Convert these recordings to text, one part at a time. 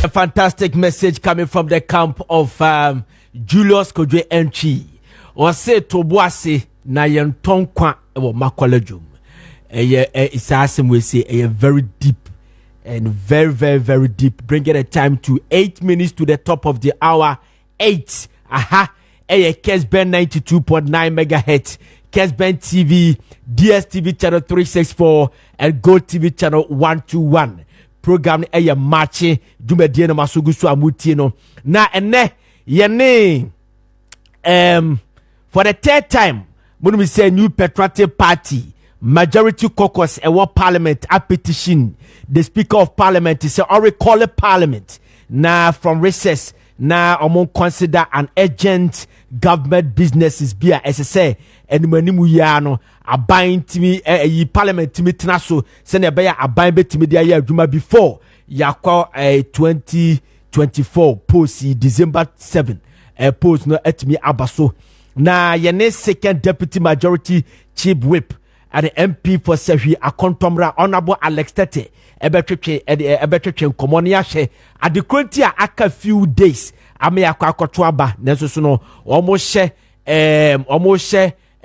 A fantastic message coming from the camp of Julius Kodwe Entry. Or say to Boise na yen tonkwa ewo makolejum. It's awesome we say a very deep and very deep. Bring it a time to 8 minutes to the top of the hour. 8. Aha. Kessben 92.9 megahertz. Kessben TV, DSTV channel 364 and Gold TV channel 121. Program Maakye Dumedie no masugusu amutie no. Na ene yene for the third time when we say new patriotic party majority caucus parliament a petition the speaker of parliament say or recall a parliament na from recess na among consider an urgent government businesses be as I say animu ya no aban timi parliament timi tena so se na be ya aban betimi dia ya adwuma before yakwa 2024 post December 7 post no etimi abaso na yene second deputy majority chief whip at the MP for Sehi Akontomra Honorable Alex Tete ebetwetwe nkomo ne ahye adekonti a aka few days ame yakwa aba nenso so no almost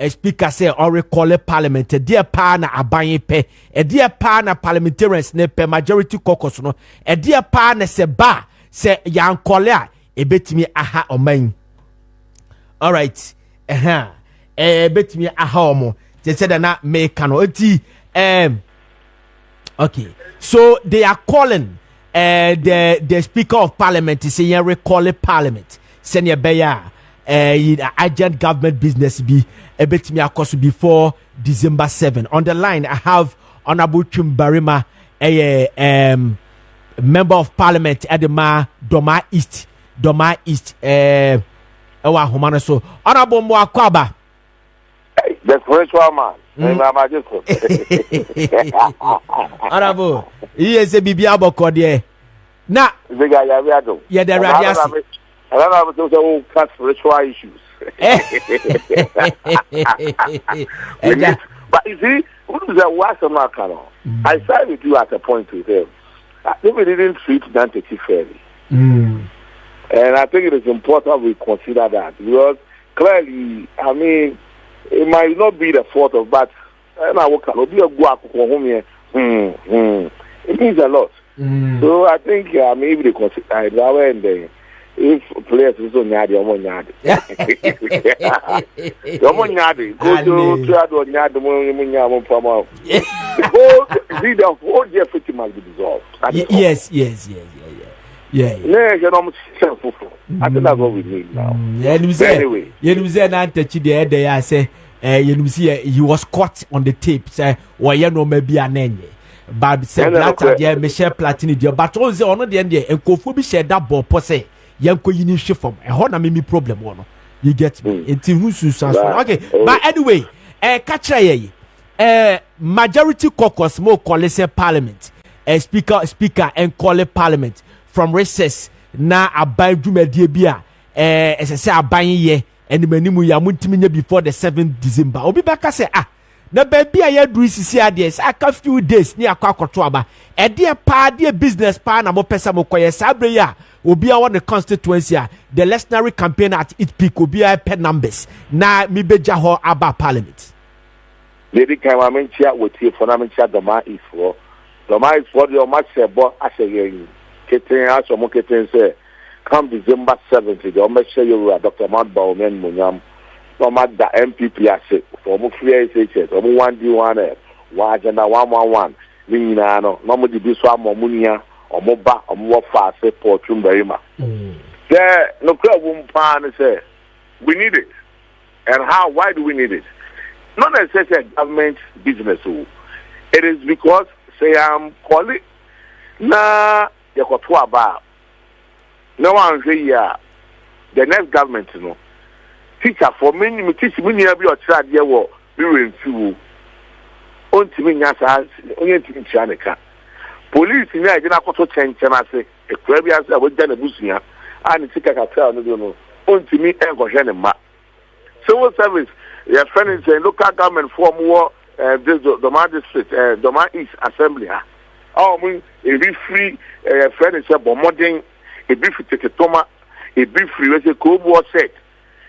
speaker say or recall a parliament dear pa na aban pe dear pa na parliamentarians ne pe majority caucus no dear pa na se ba se yankole a ebetimi aha oman. All right ebetimi aha omo they said na make no okay, so they are calling the speaker of parliament to say recall a parliament senior beya urgent government business be a bit me across before December 7. On the line I have Honorable Chumbarima, a member of parliament at the Doma East Humana. So Honorable Mwakwaba, the spiritual man. Honorable, he is a Bibiabo Cordie. Na yeah, the radiasi. I don't know those who cut spiritual issues. But you see, who is a worse Makano? I side with you at a point with them. I think we didn't treat Dante fairly. And I think it is important we consider that because clearly, I mean, it might not be the fault of, but I will be a guac home here. It means a lot. So I think maybe they consider it that way and then. If players also nyadi omo nyadi go to trade or nyadi mo nyamo pama go see the whole year fiti must be dissolved. Yes yeah no you know I think that's what we need now. Anyway you say na tachi the ya say you see he was caught on the tape say why no maybe anenye but say that there Michelle Platini there but on say ono there enkofu bi share that ball pose yanko yini shifom na me problem one you get me enti husu okay but anyway catch majority caucus mo call say parliament speaker and call parliament from recess na aban dwumadie bia say aban ye animanimu ya muntimi before the 7th December obi baka say na baby a yadru sisi ades aka few days ni akwakoto aba de pa de business pa na mo pesa mo koye sabre ya obi a won the constituency the legendary campaign at its peak obi a pet numbers na mi beja ho aba parliament lady kan wa mentia woti for na mentia doma is for the match sebo aseye keten aso mo keten say come December 7th the o make sure you Dr. Mount Baumen Munyam no matter MPP ase for mo free SHS o mo 1D1 wa agenda 111 ni nyina no mo di bi so amomunia o mo ba o mo fa ase Port Chumbarima there no crowd pan say we need it and why do we need it not necessarily government business it is because say I'm calling na yakoto aba no one say yeah the next government no teacher for me teach me near be or trade here wo we renfu on timi nya sa onye timi chaneka police ni agina akoto chenchen ase e kwa bia se wo jana busuya and tika katra no do no on timi engohwe ne ma civil service your friend is a local government form war this Doma district Doma East Assembly mean, a be free, friend is a bombarding, a be free take a toma, a be free, as a cold war set,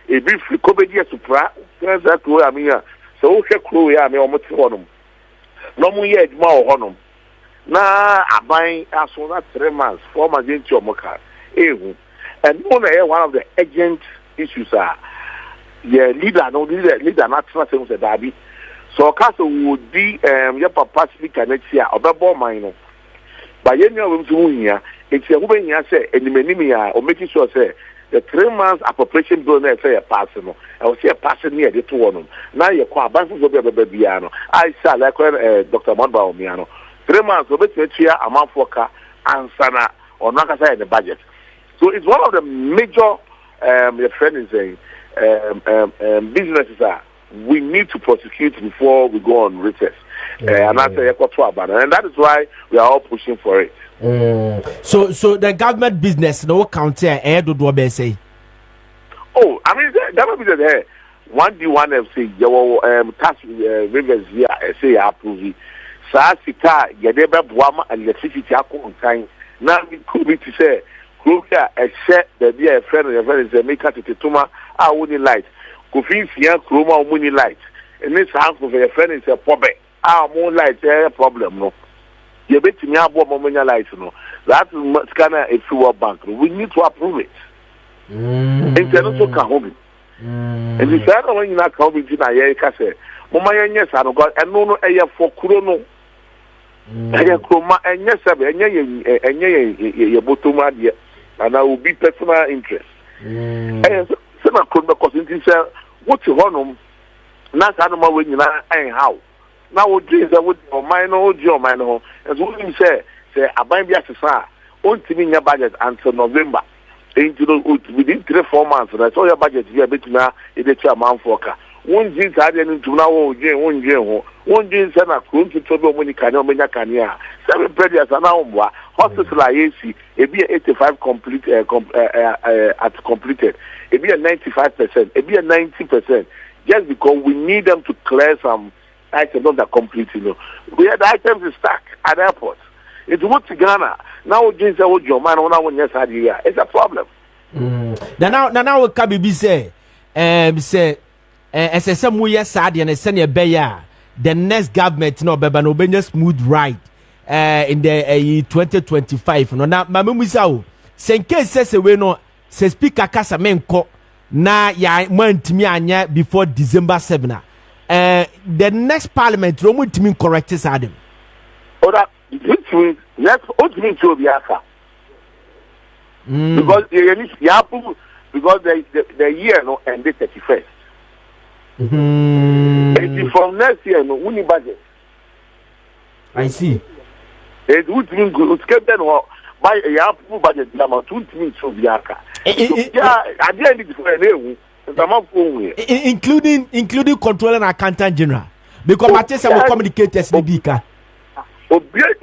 a be free comedy supra, that way, I mean, so okay, crew, I mean, almost honum. No more yet, more honum. Now, I buy as soon as 3 months, 4 months into your mocha. And one of the urgent issues are the leader, not trusting the Derby. So, Castle would be your papa speaker next year, or the minor. By any of them, here, it's a woman here say, and the menimia, or making sure say, the 3 months appropriation bill, say a person. I will say a person near the 2 of them. Now you're quite bank for Babiano. I saw like Dr. Monba Omiano. 3 months, over to a month for car, and Sana, or Nakasa in the budget. So it's one of the major, your friend is saying, businesses are, we need to prosecute before we go on recess. And that's and that is why we are all pushing for it. So the government business, no counter, do say. Oh, I mean, the government business here. 1D1FC, your tax rivers here, say approve. Sasika, Yadeba Buama, and electricity on time. Now, it could be to say, Kruka, except that dear friend of your friend is a maker to Tuma, I wouldn't light. Kofi Frimpong Kroma Muni light. And this house of your friend is a problem. Our moonlight, a problem, no. You bet me about Momania light, no. That's Scana a fuel bank. We need to approve it. International Kahobi. And the fact when you're not coming to Nayaka say, Momaya, yes, I don't got, and no, for Kurono. And yes, and your bottom idea, and I will be personal interest. And so I could because it is what's your honor, not animal when you're not how. Now, what dreams I would or mine or your minor, as what you say, I buy me as a star, only in your budget until November. Within 3-4 months, and I saw your budget here, but now it's a month for car. One jeans I didn't to now, one jeans and a crew to trouble when you can, Mania. 7 predators are now hospital IAC, it be 85 complete at completed, it be a 95%, it be a 90%, just because we need them to clear some items that are complete, you know. We had items stuck at the airport. It's what to Ghana. Now, jeans are with your man on our yes idea. It's a problem. Now, what can be say, as a some way sad and a senior bayer, the next government, no, but no, be smooth ride. In the 2025 no na mama musao senke says we no say speaker kasa menko na ya mantimi anya before December 7 the next parliament no mutimi correct sadem oda between let's ultimately to biaka because because the year no end the 31st and from next year no uni budget. I see. It would mean good. Kessben or by a Yapu budget number 2 means so Biaka. Yeah, I didn't for including controller and accountant general. Because Matessa will communicate as Bika. Oh, yes,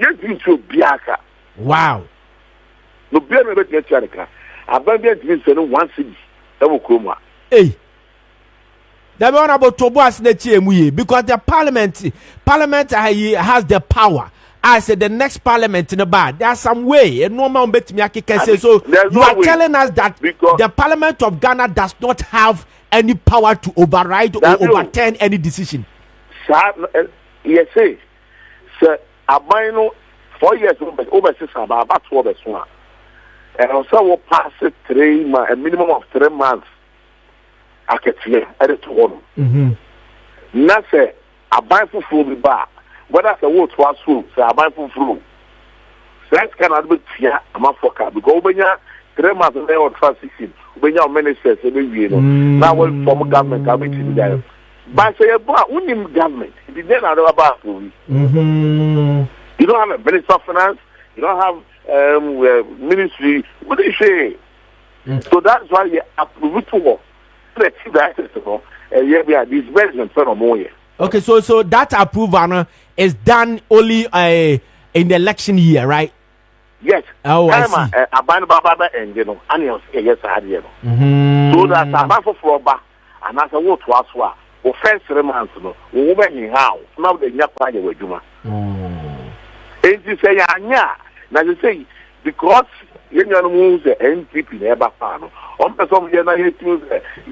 to Biaka. Wow. No, be a bit Chanica. I bet it's 1 city. That will come. Hey. The one about Toboas Nechi because the parliament has the power. I said the next parliament in the bad. There's some way a normal bet me can say so. You are telling us that the parliament of Ghana does not have any power to override or overturn any decision. Yes, sir. I 4 years over 6 about 12 years. And also will pass it a minimum of 3 months. I can see it to one. Now say I buy for food bar. Whether I want to ask food, say I buy for food. That cannot be clear. I'm a fucker because when you 3 months or transition, when your ministers, now will form government, I'll be there. But say about only government, it is then about food. You don't have a minister of finance, you don't have ministry. What do you say? So that's why you approve it to work. Okay, so that approval is done only in the election year, right? Yes. Oh, I see. And yes, I had so that I'm for and as a word to us, first 3 months, no, we how now the Yapaya with Juma. And you say, yeah, now you say, because you know, the NPP never found. On some year, I hate you,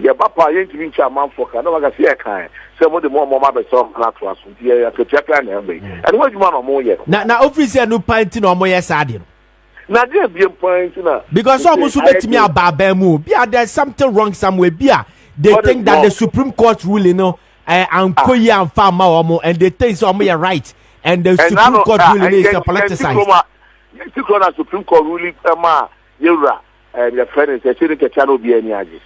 your papa ain't to reach a man for Canada, see a kind. Some of the more mama some not to us, to check and what you want more yet. Now, obviously, no pint no more, yes, I did. Now, there be a point, because almost bet me about Bamu. Bia, there's something wrong somewhere. Bia, they think that the Supreme Court ruling, and Koya and Farmer, and they think so, are right. And the Supreme Court ruling is politicized. The Supreme Court ruling, Yura, and your friend is a channel be any ages.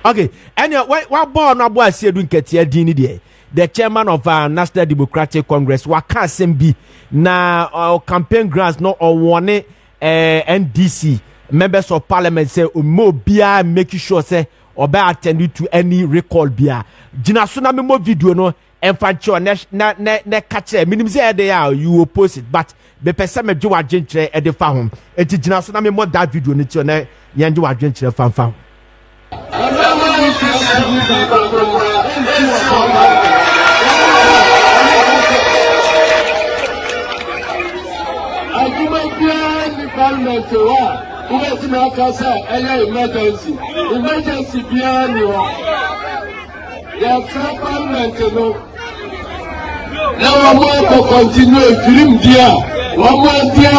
Okay, and what born up was said in Katia Dini, the chairman of National Democratic Congress, what can't be now campaign grants not on one NDC members of parliament say more beer making sure say or by attending to any recall beer. Jina tsunami mo video no and fancho ne catch minimum say they are you oppose it, but the person me do a gentle at the farm. It is Jina tsunami mo that video ni chone yanju a gentle fan. Parliament who is not emergency beyond you. Yes, Parliament, now I'm going to continue dream dear. One more dear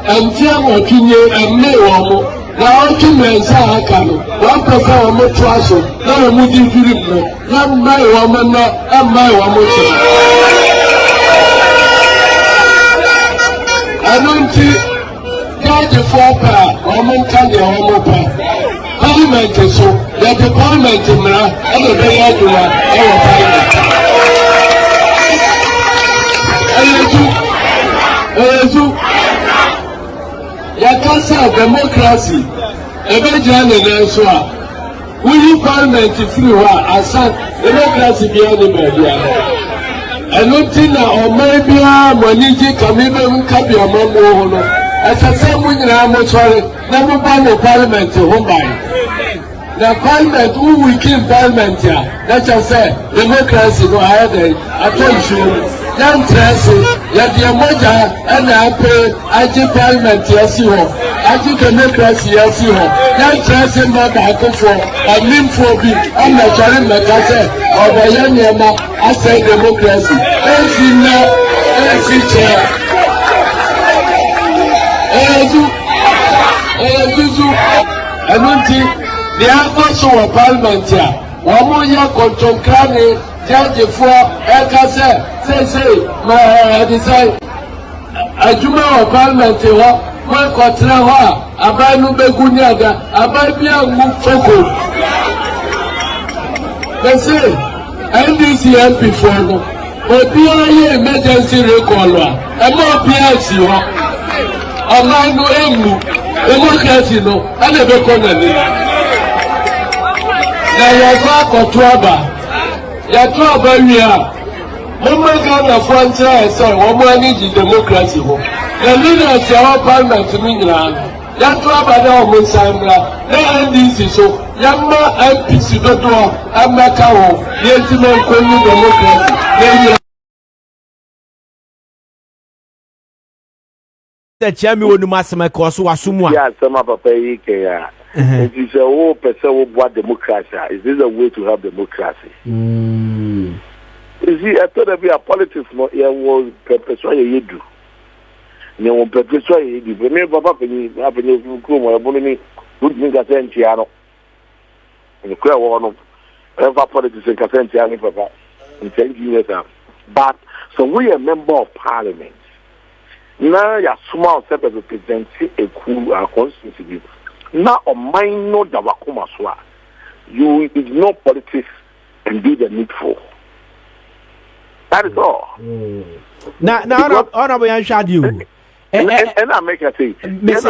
and Jam or Junior and May Wamo. Now, 2 men are coming. 1 person more trash. Now I'm moving dream. Not my woman and my woman. I don't see. The 4 power, woman can the homo power. Parliament is so that the parliament in now and the day I do our parliament. You can say democracy, a very and so on. We parliament free as democracy beyond the media. And not in our maybe Maniji Kamibam Kabi Amamo. As I said, we are never ban the parliament to home by. The parliament, who we kill parliament here, that's just say, democracy no higher. I told you, young Tracy, yet the Moja and I pay IG parliament, yes, you have. IG democracy, yes, you have. Young Tracy, not I go for, I mean for me, I'm not trying to say, or the young Yama, I say democracy. AC now, AC chair. I don't think the answer of parliament here. One more year control crane, judge for say, my design. A Juma of parliament, one contra, a buy no beguniaga, a buy beer move choco. They say, NDC MP for no, but be emergency recall, and more PLC. Online no emu, democracy no, and the economy. Now you are Yatuaba, we are. Woman got a franchise, say, woman needs democracy. The leaders are parliament to England. Yatuaba, no Musanga, no NDC, so Yama MPC, the door, and Macao, the ultimate democracy. The chairman will mass my course was someone. Yeah, some of a pay. It is a whole person what democracy. Is this a way to have democracy? You see, I thought be a politics, no, yeah, was perpetuate you do. You won't perpetuate you do. But me, Papa, happening in Kum or Bonnie, good thing I sent Tiano. And the crowd one of politics in Cassentiano, Papa, in 10 years. But so we are a member of parliament. Now you small step as represent a cool constituency. Now on minor Dawakuma Swa, you ignore politics and do the needful. That is all. Now, honorable Yanshad you. And I make a say, make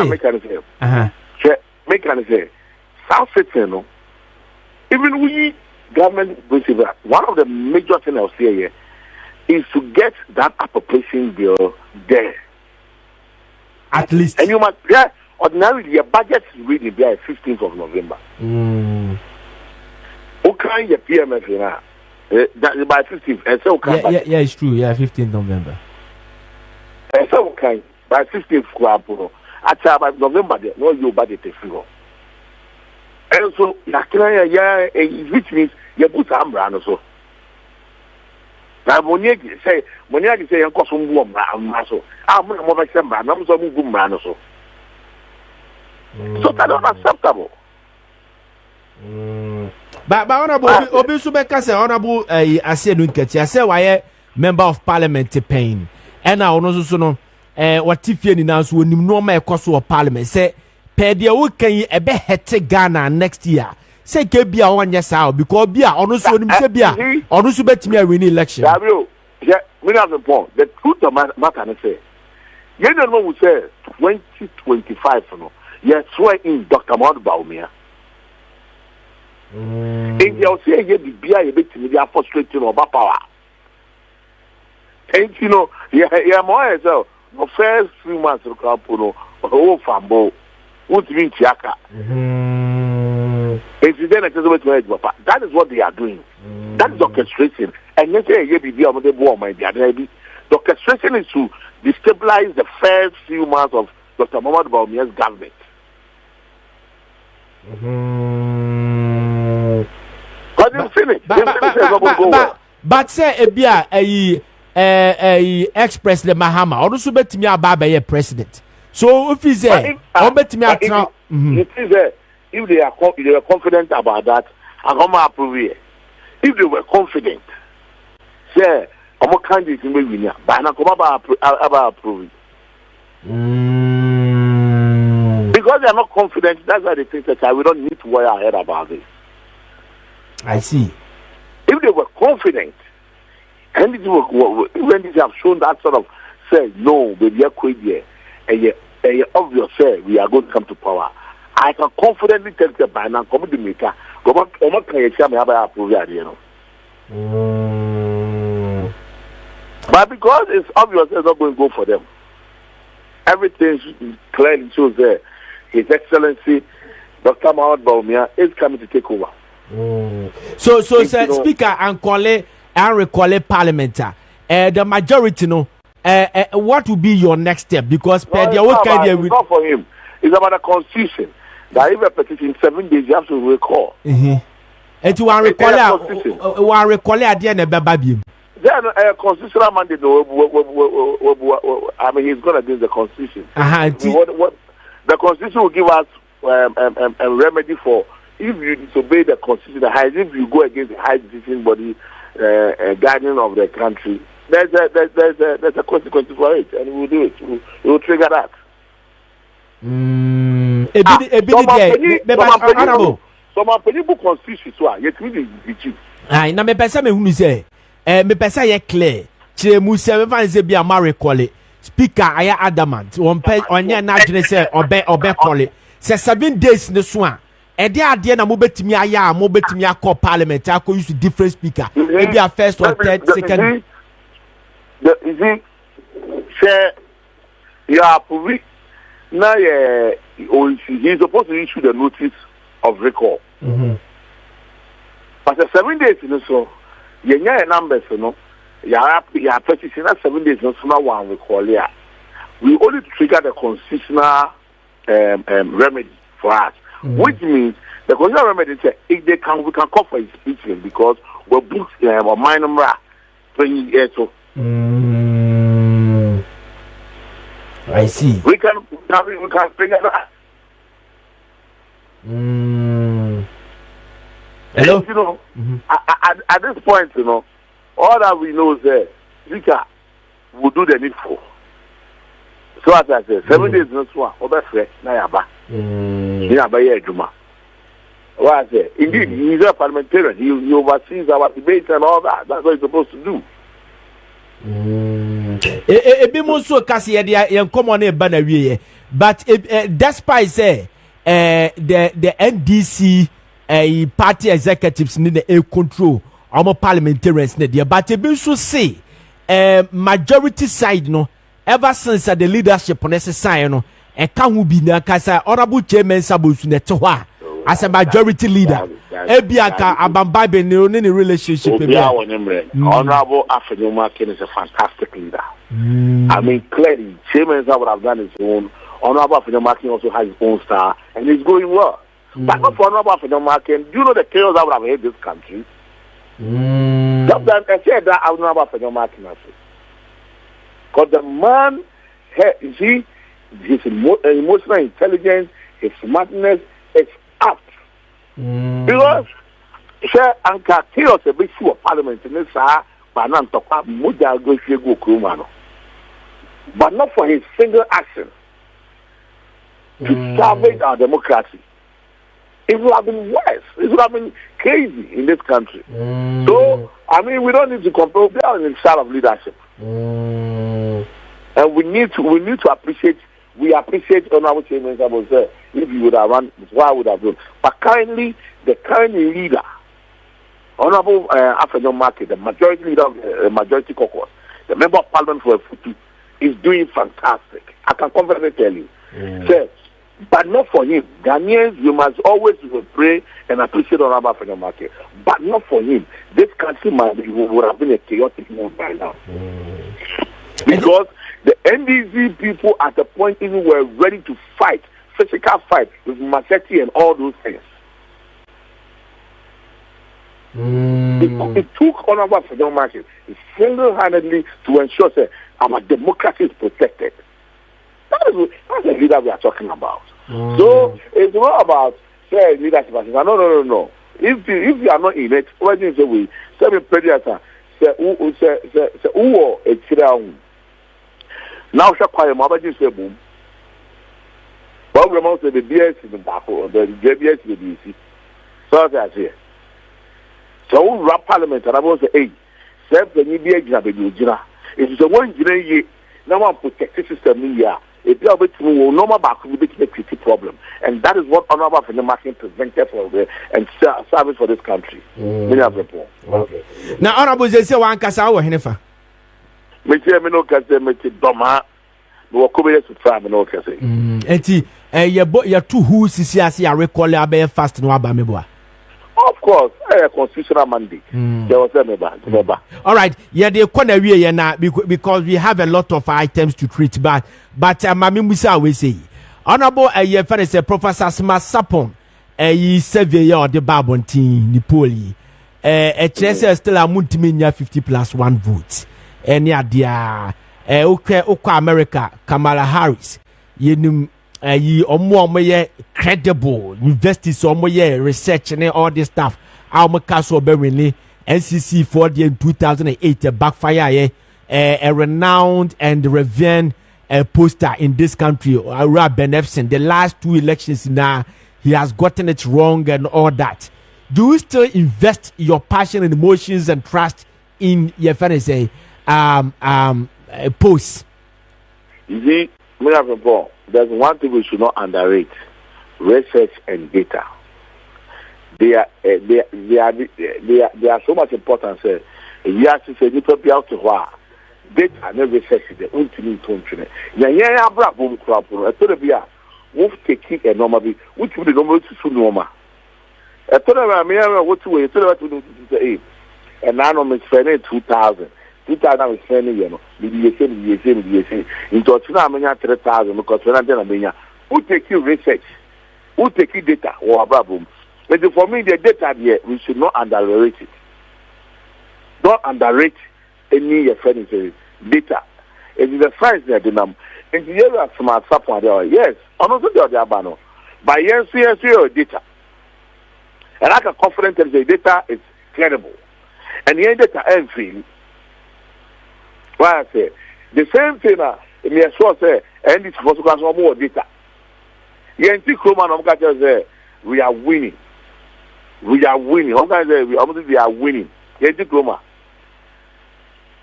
a say, South City, even we government, one of the major things I'll say here is to get that appropriation bill there. At least. And you must, ordinarily, your budget is reading there 15th of November. Okay, your PMF now. That by 15th, and so yeah, it's true. Yeah, 15th November. kind by 16th crap, at by November, no, you bad it figure. And so, which means you put some brand also. Now, when you say, I'm costing warm, so I'm more like some brand, I'm so good brand also. So that's unacceptable. But honorable Obisubeka say honorable Asienu Nketi, I say why member of parliament pain. And I also no what if you now so nim no ma ekoso of parliament say per dia wo kan ebe hete Ghana next year. Say ke bia wanya sa because bia ono so nim say bia ono so betimi a win election. Yeah, we have the point. The truth of matter say you don't know who say 2025 no. Yes, swear in Dr. Mahmoud Baumia. And you'll say, you be a bit to me, they are frustrating over power. And you know, yeah, more as well. The first 3 months of Campuno, oh, Fambo, would mean Chiaka. That is what they are doing. That is orchestration. And you say, you be on the war, my dear. The orchestration is to destabilize the first few months of Dr. Mahmoud Baumia's government. But say ebia express the Mahama or so betimi aba be president. So if he say betimi atra if they are confident about that, I'm going to approve it. If they were confident, say I'm a candidate in the winner, but I'm going to approve it. Because they are not confident, that's why they think that we don't need to worry ahead about this. I see. If they were confident, and when they have shown that sort of say, no, baby, you're quit here, and you're obvious, say, we are going to come to power. I can confidently tell the by now, come to make a go back, can you tell me how I approve that, you know? But because it's obvious, it's not going to go for them. Everything clearly shows there. His Excellency, Dr. Mahmoud Baumia, is coming to take over. So, sir, Speaker, and recall Parliament. The majority, no. What will be your next step? Because it's not for him. It's about the constitution. That if a petition 7 days, you have to recall. And you want recall at the end of the baby. Then a constitutional mandate. I mean, he's going against the constitution. The constitution will give us a remedy for if you disobey the constitution, if you go against the high decision body, guardian of the country. There's a consequence for it, and we will do it. We will trigger that. Some people constitution so yet we be cheap. Ai na me pesa me hunu say me pesa ye clear che mu se me fan say bia ma recall speaker aya adamant won pe onye na adwene say obe call say 7 days ne so a e de ade na mo betimi aya mo betimi akọ parliament akọ use different speaker maybe a first or third second say you are approving now he's supposed to issue the notice of recall. But the 7 days in so you numbers you are purchasing that 7 days no so one recall here. We only trigger the constitutional remedy for us, which means the constitutional remedy is if we can call for impeachment because we booked a minor 20 years so. I see. We can figure that. Hello? And, at this point, all that we know is that Zika will do the needful. So as I said, 7 days not one. Over fresh, Nayaba. Nayaba Juma. What I say? Indeed, he's a parliamentarian. He oversees our debates and all that. That's what he's supposed to do. But despite say the NDC party executives need a control our parliamentarians there, but it so say majority side no ever since the leadership on necessary no e can who be na kasa honorable chairman Sabosu ne to as a majority leader Ebiaka Abamba Benoni relationship. Honorable Afenoma Ken is a fantastic leader. I mean, clearly, Chairman would have done his own. Honorable Afenoma Ken also has his own star, and he's going well. But not for Honorable Afenoma Ken. Do you know the chaos that would have hit this country? Sometimes I said that Honorable Afenoma Ken. Because the man, you see, his emotional intelligence, his smartness is up. Because Anka chaos a bit of parliament in this but not for his single action to salvage our democracy. It would have been worse. It would have been crazy in this country. So, I mean, we don't need to compare. We are in the style of leadership. And we need to appreciate. We appreciate Honorable Chairman Zabo say if you would have run, why would have done. But currently, the current leader, Honorable Afenyo Maakye, the majority leader of the majority caucus, the member of parliament for Futu, is doing fantastic. I can confidently tell you. So, but not for him. Ghanaians, you must always pray and appreciate Honorable Afenyo Maakye. But not for him. This country would have been a chaotic move by now. Because the NDC people at the point even were ready to fight, physical fight with machete and all those things. It took Honorable Afenyo Maakye single-handedly to ensure that our democracy is protected. That's the leader we are talking about. So it's not about say leadership. No. If you are not in it, what do you say? We say me pediatra say who a chira. Now she quiet. My body say boom. But we must say the BS in the back or the JBS in the DC. So that's here. So we rap parliament and I was say, hey, say the new BS na be jira. It is a one jira ye. Now one protective system in here. It will normal back will be a problem, and that is what Honorable Afenyo Maakye presented for the and service for this country. Many of them. Okay. Now, Honorable Ziega, one kasa wa henefa. Me no kasa me doma. No kobe to try me no kasa. Enti ya two who sisi asi ya recall abe fast no aba meboa. Of course, a constitutional mandate. There was a all right, yeah, they corner we na because we have a lot of items to treat, but Mami Musa we say, Honorable a Professor Sma Sapon, a surveyor of the Babontin Nipoli, a chancellor still a multimania 50+1 votes, and yeah, dear, Oka America, Kamala Harris, ye omo credible investors omo research and all this stuff. Our Castle Berlin NCC for the 2008 backfire a renowned and revered poster in this country. Ben Efson, the last two elections now he has gotten it wrong and all that. Do you still invest your passion and emotions and trust in your fantasy posts? You see, there's one thing we should not underrate: research and data. They are so much important. You have to say you be out to what data and research the ultimate country. Yeah, bra boom crop. I told you, we take it and normally, which would the normal to normal. I told you, what to wait. I told you to say, and now I'm spending 2,000. 2,000 is spending, you know, the same. Into 3,000 because when I'm done, who take you research, who take you data or boom. But for me, the data here, we should not underrate it. Don't underrate any furniture data. It is the science that the number. In the area of smart support, yes, honestly, they are bano. But yes, data. And I can confident that the data is credible. And the data and feel. Why I say the same thing me as well say and this for some more data. Yenti Kroman say we are winning. We are winning. We are winning. Yenti Kroma.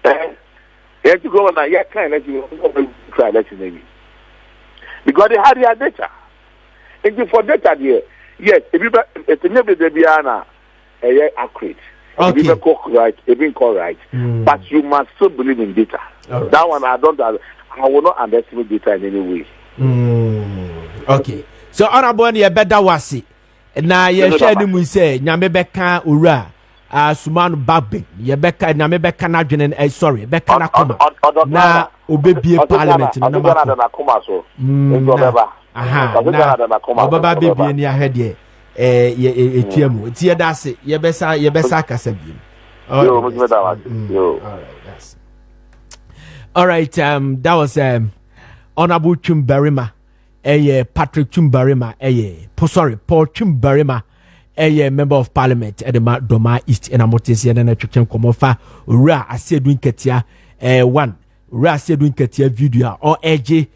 Yenti Kroma na yeah can let you try let you maybe. Because they had their data. And for data there, yes, if never be accurate. Okay. Even correct, but you must still believe in data. Right. That one I will not underestimate data in any way. Okay. So honorable, you better wasi. na ye share ni mu say nyame beka owura Sumanu Babin ye beka nyame beka na dwene sorry beka na koma na obebie parliament na na koma so nzo beba aha na obaba bebie ni ahede ye etiamu tie dase ye besa kasa biem yo all right that was Honorable Chumbarima Patrick Chumbarima Paul Chumbarima member of parliament at the Doma East and Amotesi and Chicken Comofa Ra Asedwin Ketia one Ra Asedwin Ketia video or AJ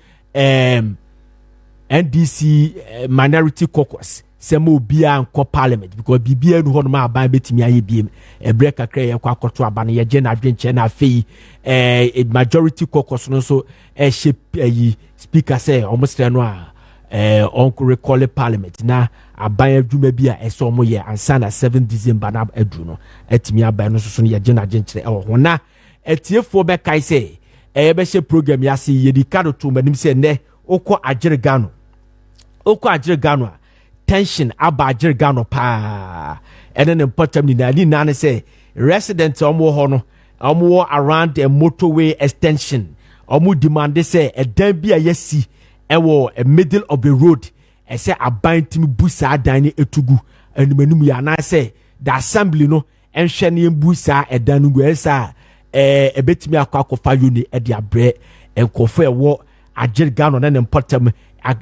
NDC minority caucus Semo Bia and Co Parliament because Bibia no Honma by betting me beam a break a cray a quack to a banner Jena Adventure fee a majority caucus no so a ship speaker say almost Uncle recall parliament na abaya dwuma bia eso mo ye ansa na 7 December na adru no atimi abaya no so ye gena genkyere hona etiefo be kai say be she program ya se ye dikado to manim se ne okọ agire gano tension aba agire gano pa ene ne potam ni na ne say resident omo ho no omo around a motorway extension omo demand say edan bia yesi ewo a middle of the road say abantim busa adan ni etugu animanum ya na say the assembly no enhwe ne busa edan nugu esa ebetimi akwakofa uni e dia bre enkofo ewo agir Ghana na nempotam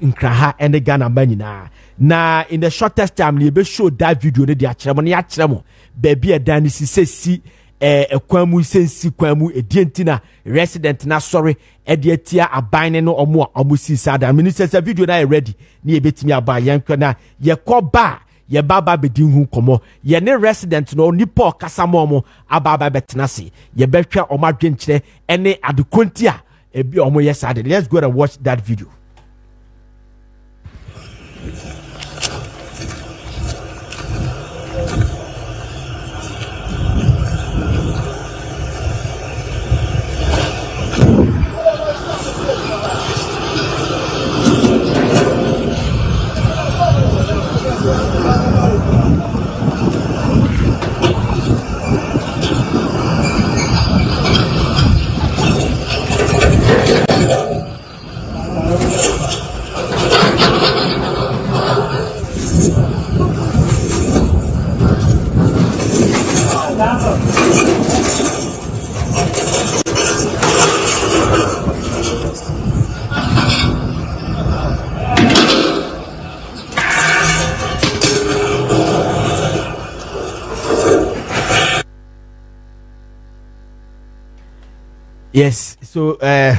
nkraha ene Ghana manyina na in the shortest time ne be show that video ne dia kyeremo ne ya kyeremo baby edan ni sisi ekwamu sensi kwamu edientina resident na sorry edietia aban no omo si sada minister video na ready na ebetimi aba yenkwa na ye koba ye baba bedin hu komo ye ne resident no nipo kasamo mo ababa betena se ye betwa omo adwenkyere ene adekonti a ebi omo ye sada. Let's go and watch that video. Yes, so okay.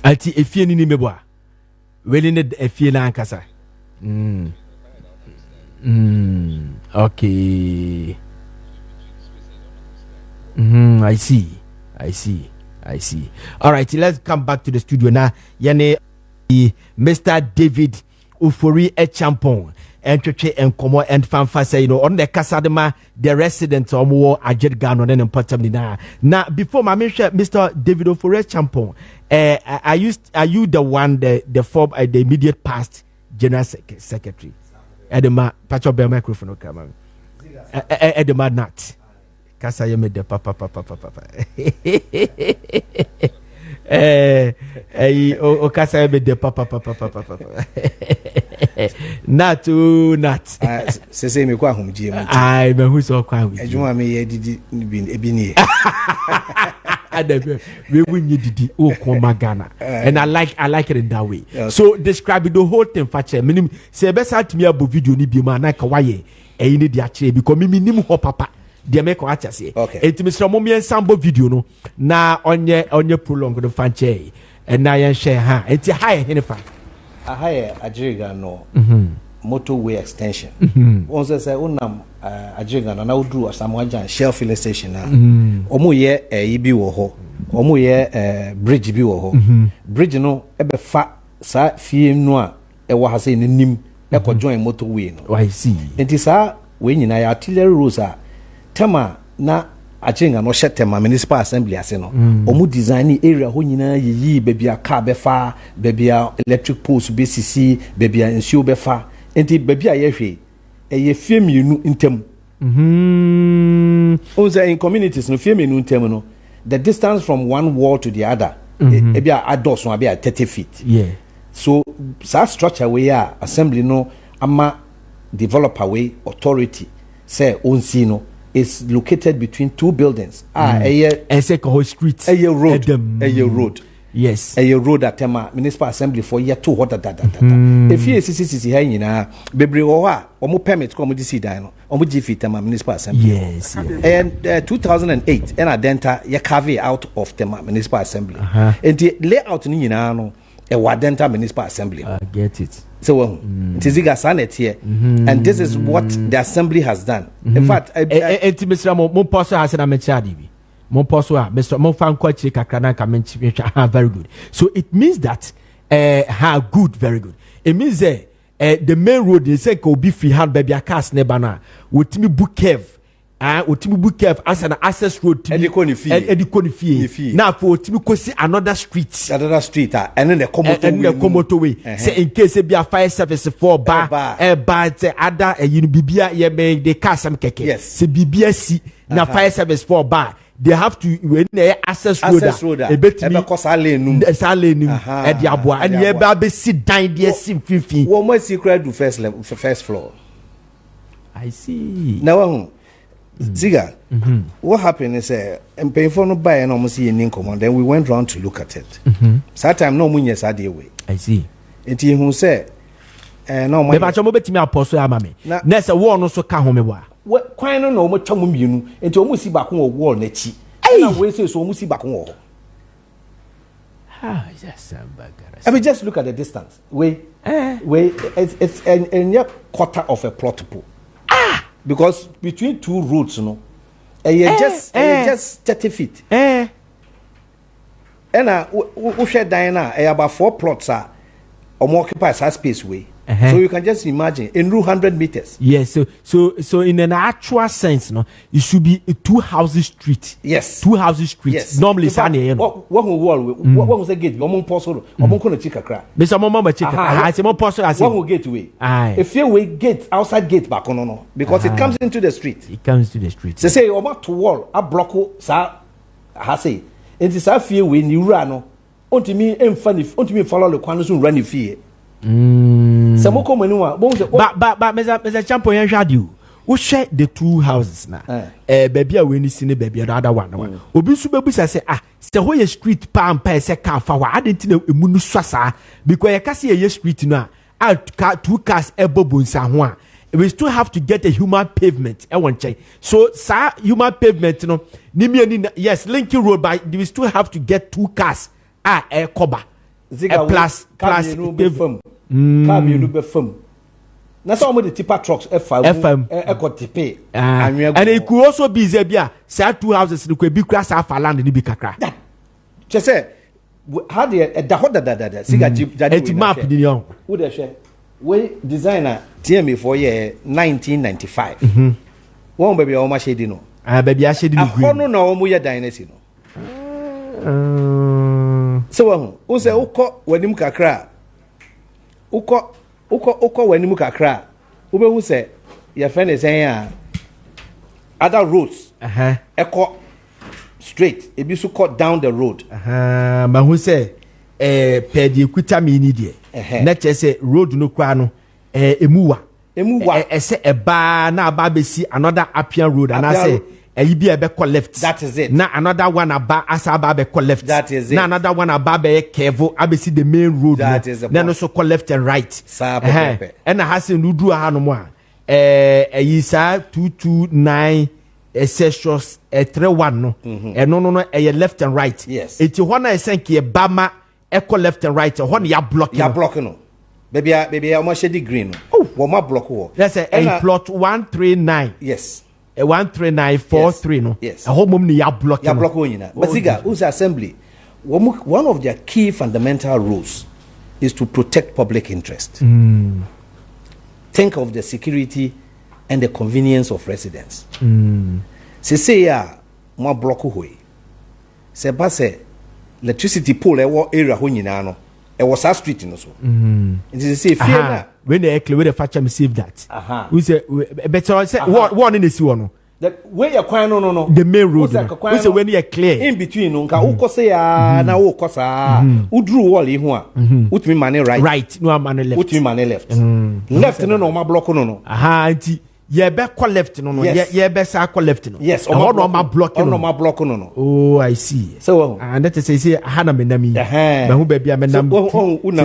Ati efie ni meboa. Wele ne efie na ankasa. Okay. I see. All right, let's come back to the studio now. Yane Mr. David Ufori Echampong and Cheche and Komo and Fanfa say, on the Casadema, the residents of Mo Ajet Gano and Potamina. Now, before my mention, Mr. David Ufori Echampong, are you the one, the form, the immediate past General Secretary? Edema, patch up the microphone, come on. Edema Nat. Kasa you made the papa. Kasa you made the papa. Nat. Say me kwa hum GM. I me who so kwa. Ejuma me ye didi ebini. We win you didi o koma Ghana. And I like it in that way. Okay. So describe the whole thing fache. Minim say be sa timi abo video ni bi ma na ka waye e ni dia kire because me nim ho papa. Dia make acha say. Enti Mr. Momi ensambo video no na onye prolong no fanche. And na yen share ha. Enti high hene fa. High Ajiriga no. motorway extension. Once say unam ajenga na udru asamwajan Shell filling station na. Omo ye ibi wo ho. Omo ye bridge bi wo ho. Bridge no ebe fa sa fie no a ewo ha say nim e ko join motorway no. I see. Enti sa we nyina ya artillery roads a tema na ajenga no shetema municipal assembly ase no. Omo design area ho nyina yi baby a car be fa, baby a electric poles be sisi, baby a nsuo be fa. Enti baby a ye hwe ye fie mienu ntem. Also in communities no fie mienu ntem no, the distance from one wall to the other e be a ados no be a 30 feet. Yeah. So that structure we are assembly no ama developer way authority say onsi no is located between two buildings. Street. Road. Yes. A road at Tema Municipal Assembly for year 2 If you see hanging bebre or more permits come to see dino on Tema Municipal Assembly. Yes. And 2008 and Adenta Yakave out of Tema Municipal Assembly. And the layout in Yinano a Wadenta Municipal Assembly. I get it. So Ziega Sanet here, and this is what the assembly has done. In fact, Mr. Moposo has a mention. Moposo, Mr. Mofanko Kakana, very good. So it means that good, very good. It means the main road they say could be free hand baby a cast nebana with me book cave. Otimi Bukev as an access road to Edikonifi. Now for Otimi Kosi another street. And then the Komoto way. Say in case it be a fire service for bar, other Bibia ye may they cast some keke. Yes. Say BBSC now fire service for bar. They have to when they access road. A bit at the Abua and ye baby sit down there sim 50. One more secret to first floor. I see. Now Ziega, what happened is and pay for no buy and almost see an income, then we went round to look at it. That time no money is way. I see. And he who said, no, my me apostle amame. Next a war no so ka home wa. What quite no much you and to almost see back on war nechi. I will say so almost see back on war. Ah, yes, I mean, just look at the distance. It's a quarter of a plot pool. Because between two roads, you know, just 30 feet. And we share Diana about 4 plots or more occupies that space way. So you can just imagine in 100 meters. Yes, so in an actual sense, no, it should be a 2 houses street. Yes, 2 houses street. Yes. Normally, Sunny. What was the gate? One possible. One corner chicken crack. Mr. Mama chicken. I say more possible. I say one gateway. If you way gate outside gate back on no, because it comes into the street. It comes to the street. They say about to wall a block. Sa, I say. It is a fear when you run. Onto me and funny. Onto me follow the corners who run the fear. But Mr. Champo Yanshadu, who share the 2 houses now. Baby, I win this in the baby, another one. Obi Subabusa say, say, where street palm pay se car for I didn't know a munusasa because I can see a street now. Out 2 cars, a bobo San Juan. We still have to get a human pavement. I want to so, sir, human pavement, you know, yes, Lincoln Road, but we still have to get 2 cars. A coba. Plus Cabin be firm. Now some of the tipper trucks FM tipe. And it could also be Zebia. Say 2 houses in the big grass half land in the big kakra. Just say how the Ziega It map the young. Who the share? We designer TME for year 1995. One baby all my shady no. Baby I shady no no mo ya dynasty no. So who say uko wenim kakra. Uko wenim kakra. Ube who say your friend is saying other roads. Echo straight. It be so cut down the road. But who say per the equita mini dear. Not just say road no crano emuwa. Say a bar na babesi another Appian road and I say you be a beko left. That is it. Now another one about Asaba beko left. That is it. Now another one about Kevo. I see the main road. That is it. Then also call left and right. And I has in Udu Hanumwa. Isa 229 Celsius 31 no. And no a left and right. Yes. It's one I think ye Bama echo left and right. One ya blocking. Ya blocking no. baby almost shady green. Oh, what block? That's a plot 139. Yes. 13943 no. Yes. A home ni ya block. Ya block one. But Ziega, who's assembly? One of their key fundamental rules is to protect public interest. Think of the security and the convenience of residents. Say ya mo block hoy. Se ba se electricity pole area ho nyina no. E was a street no so. It is say fear na when they clear the factory save that. We say better say one in the see one. That where you kwan no the main road. We say when you clear in between no nka wo say ya na wo kosa udru wall ho a utimi mane right no mane left utimi mane left no ma block no anti ye be call left no ye be sa call left no yes o no ma block no oh I see so and that say hana me nami me hu ba bia me nam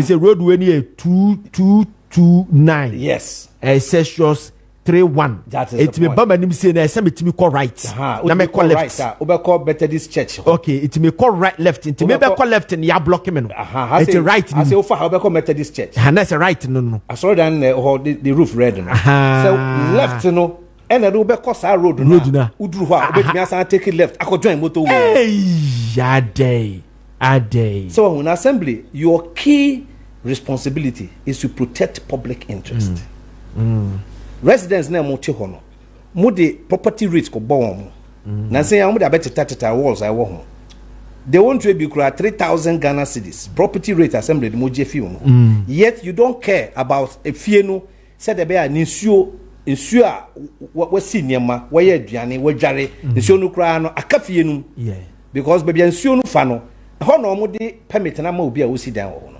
say road we ni 2229 yes Celsius 31 it me bamba nim say na say me timi call right na me call left right we call better this church okay it me call right left it me be call left and ya block me no it's right I say ofa how be call Methodist church and that's right no I saw then the roof red no so left no and the be call sa road no udru ho a obetimi asan take left akọ join motor wo a day so when assembly your key responsibility is to protect public interest residents na mo te ho no mo de property rates ko bo won na say am de abetata walls I wo ho they want to be 3,000 Ghana cedis property rate assembly de mo je fi mo yet you don't care about a fie no said be a nsuo a wasi niema wo ye aduane wo dware nsuo no kra no aka fie no because baby nsuo no fa no ho no mo de permit na ma obi a wo si dan wo no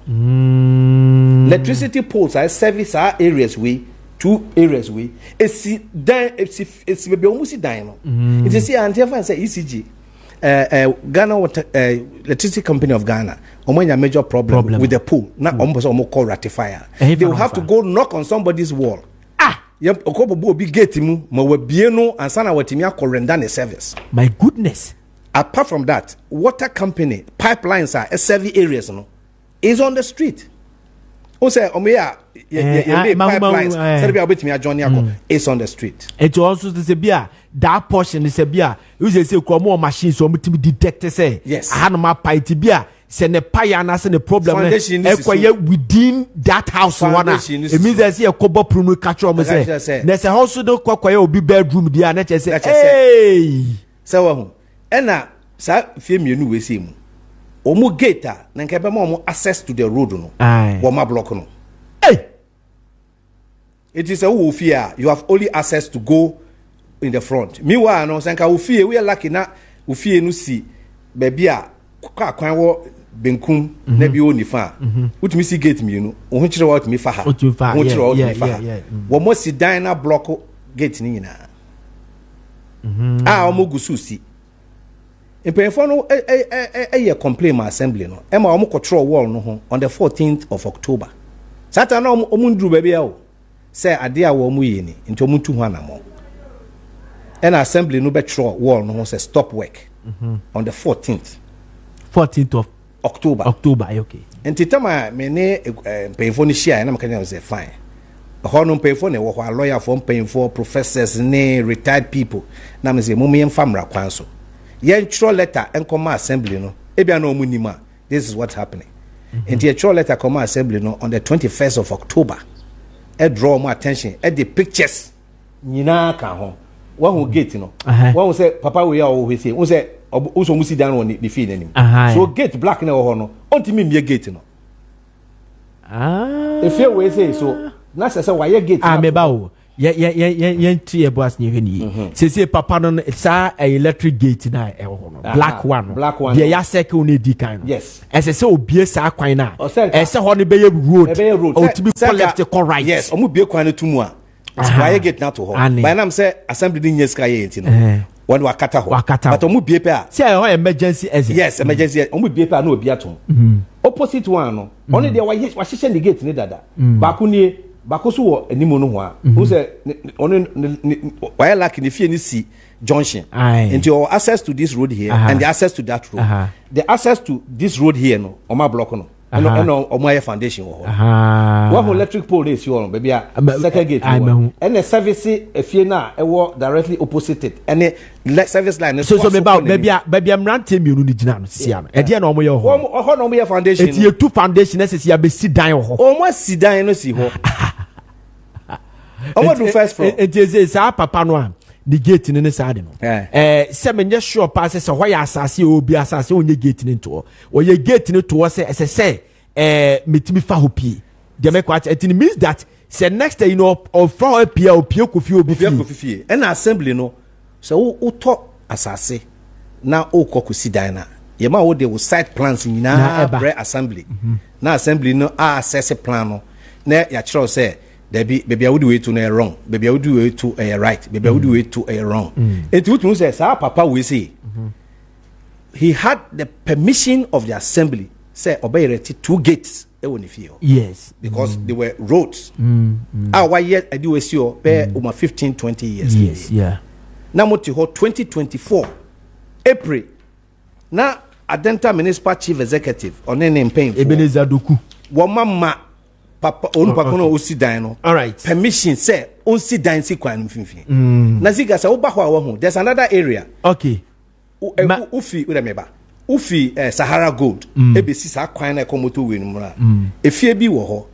electricity poles are service our areas we 2 areas we esi baby almost die no it is here and here say ECG Ghana Water Electricity Company of Ghana omonya major problem with the pool na omposo omo call ratifier they will have to go knock on somebody's wall yep okobo obi gate mu ma wabie no ansa na watimi akorenda ne service my goodness apart from that water company pipelines are service areas no is on the street o say omoya pipelines say be obetimi adjoin yakọ is on the street it also say bia that portion is bia you say kromo machine so omtimi detect say yes hanoma pipe bia say ne paya na say the problem ekwaye within that house one it means that say ekobo pruno catch am say na say house do kwaye obi bedroom dia na say hey say wo ena sa fie mienu we say mu omu gate na nke be mo access to the road no wo ma block no hey it is a fear you have only access to go in the front meanwhile no sanka ofie we are lucky na ofie no si baby a kwan wo benkum na bi oni fa utumi si gate mienu o hu kire wa utumi fa ha o kire wa utumi fa ha wo mo si dan na block gate ni nyina o mo gusu si impefo no ye complain ma assembly no e ma o mo control wall no ho on the 14th of October satan no o mo nduru baby a o say ade a wo mo yi ni nti o mo tu ho anamo and assembly no be control wall no ho say stop work on the 14th of October okay entitama me ne payfo ni share na makanya say fine ho no payfo ne wo ho lawyer for payfo professors ne retired people na me say mo me famra kwan so yen throw letter en come assembly no e bia na omunima this is what's happening enti throw letter come assembly no on the 21st of October e draw more attention e the pictures nyina ka ho wa ho gate no wa ho say papa we ya o say wo say also musi dan on the fee nanim so gate black na ho no ontimi mie gate no if you we say so na say why gate me ba o ye tie boss ni hwani say papa no sa electric gate na e ho no black one the ya circle na di kan yes ese say obie sa kwan na ese ho ne be ye road o to be left to right yes o mu bie kwan na tumu a why gate na to ho by nam say assembly din yeska ye enti no one wakata ho but omu bie pe a say ho emergency exit yes emergency omu bie pe a na obi atom opposite one no only there wa hihye the gate ni dada bako so wo animo no ho a who say on why like ni fie ni si junction and your access to this road here and the access to that road the access to this road here no o ma block no ɛno ɔmo foundation wɔ hɔ wɔn electric pole is you on baby second gate wɔ ɛna service efie na ɛwɔ directly opposite it ɛne service line so me ba baby mrante mienu ni gyina no sia no ɛdeɛ na ɔmo yɛ hɔ ɔhɔ na ɔmo yɛ foundation eti etu foundation ɛsɛ si abesi dan wɔ hɔ ɔmo asi dan no si hɔ ɔmo do first floor eti eze saa papa no a the gate ne side no se me nye sure pass se ho ya asase obi asase onye gate ne to o ye gate ne to se se metimi fa ho pie de me kwat it means that say next day you know of from pie Kofi obi fie and assembly no so wo to asase na o kokosi dan na ye ma wo de wo site plans nyina bre assembly na assembly no assess plan no na ya kiro say baby I would wait to a wrong baby I would wait to a right baby I would wait to a wrong it would say papa we say he had the permission of the assembly say obey 2 gates yes because they were roads why yet I do see over 15-20 years yes yeah now moti 2024 April now Adenta municipal chief executive on name paying Ebenezer Doku mama papa onu papa no osi dan no all right permission say on si dan si kwan mfimfini na Ziega say wo ba ho a wo ho there's another area okay ufi uremeba ufi Sahara Gold ebesi sa kwan na ekomoto we no mra efie bi wo ho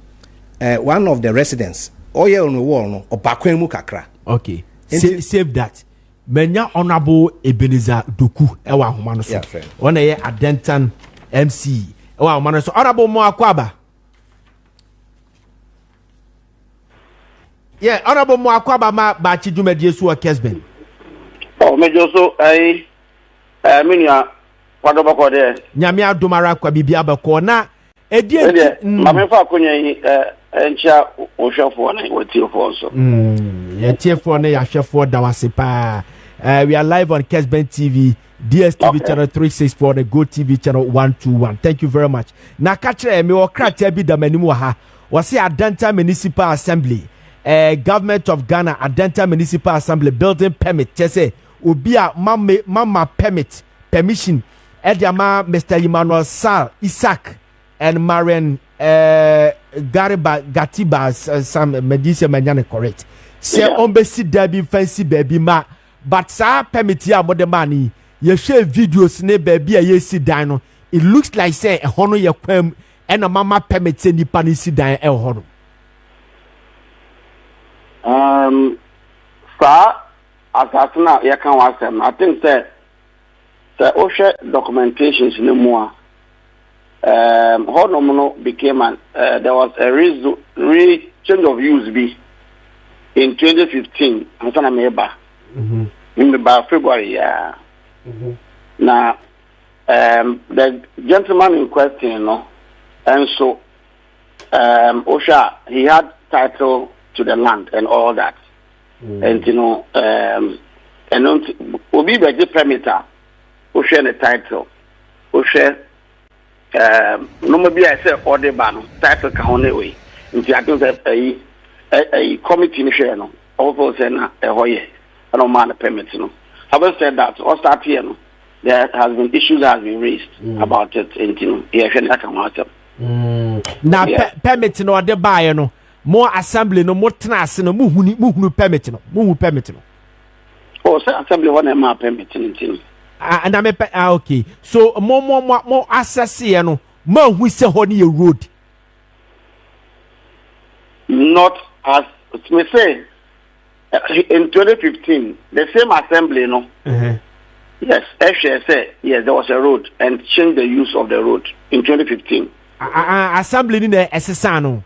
one of the residents oye on wall no obakwan mu kakra okay save that menya honorable Ebenezer Doku ewa ahoma no so one ye Adentan MC ewa ahoma no so honorable mo akwaba. Yeah, honorable Moakwaba ma ba chidumedie so Kessben. Oh, mejo so minia kwadobako de. Nyame adomara kwa bibia bako na edie mamefa akonya yi encha ohwefo na wetiefo so. Yetiefo na yahwefo dawasepa. We are live on Kessben TV, DSTV channel 364 and Go TV channel 121. Thank you very much. Na kachre me okrata bi da manimu ha. Wase Adenta Municipal Assembly. Government of Ghana Adenta Municipal Assembly building permit say obia mama permission ediama Mr. Emmanuel Sal Isaac and Marian Gatiba some medicine manyane correct say on besi derby fancy baby ma but sa permit ya mo de mani ye share videos ne baby ye si dan no it looks like say e hono ye kwam and mama permit say nipa ni si dan e hono. Asasina ya kan wasem. I think that OSHA documentations in the more Honomono became there was a change of use be in 2015. I'm saying in about February. Yeah. Now the gentleman in question, and so OSHA he had title to the land and all that. And and Obi the perimeter, who share the title, who share no maybe I say order ban title can way. Into I think a committee share no, also say na a hoye, I don't mind the permit Having said that, all start here there has been issues that have been raised about it and yeah, I can answer. Now permit no the buyer no. More assembly no more trans no muhunu permit no oh so assembly one ma permit no and I okay so more access here no ma hu se ho ne road not as me say in 2015 the same assembly no yes actually say yes there was a road and changed the use of the road in 2015 assembly ni na SSA no.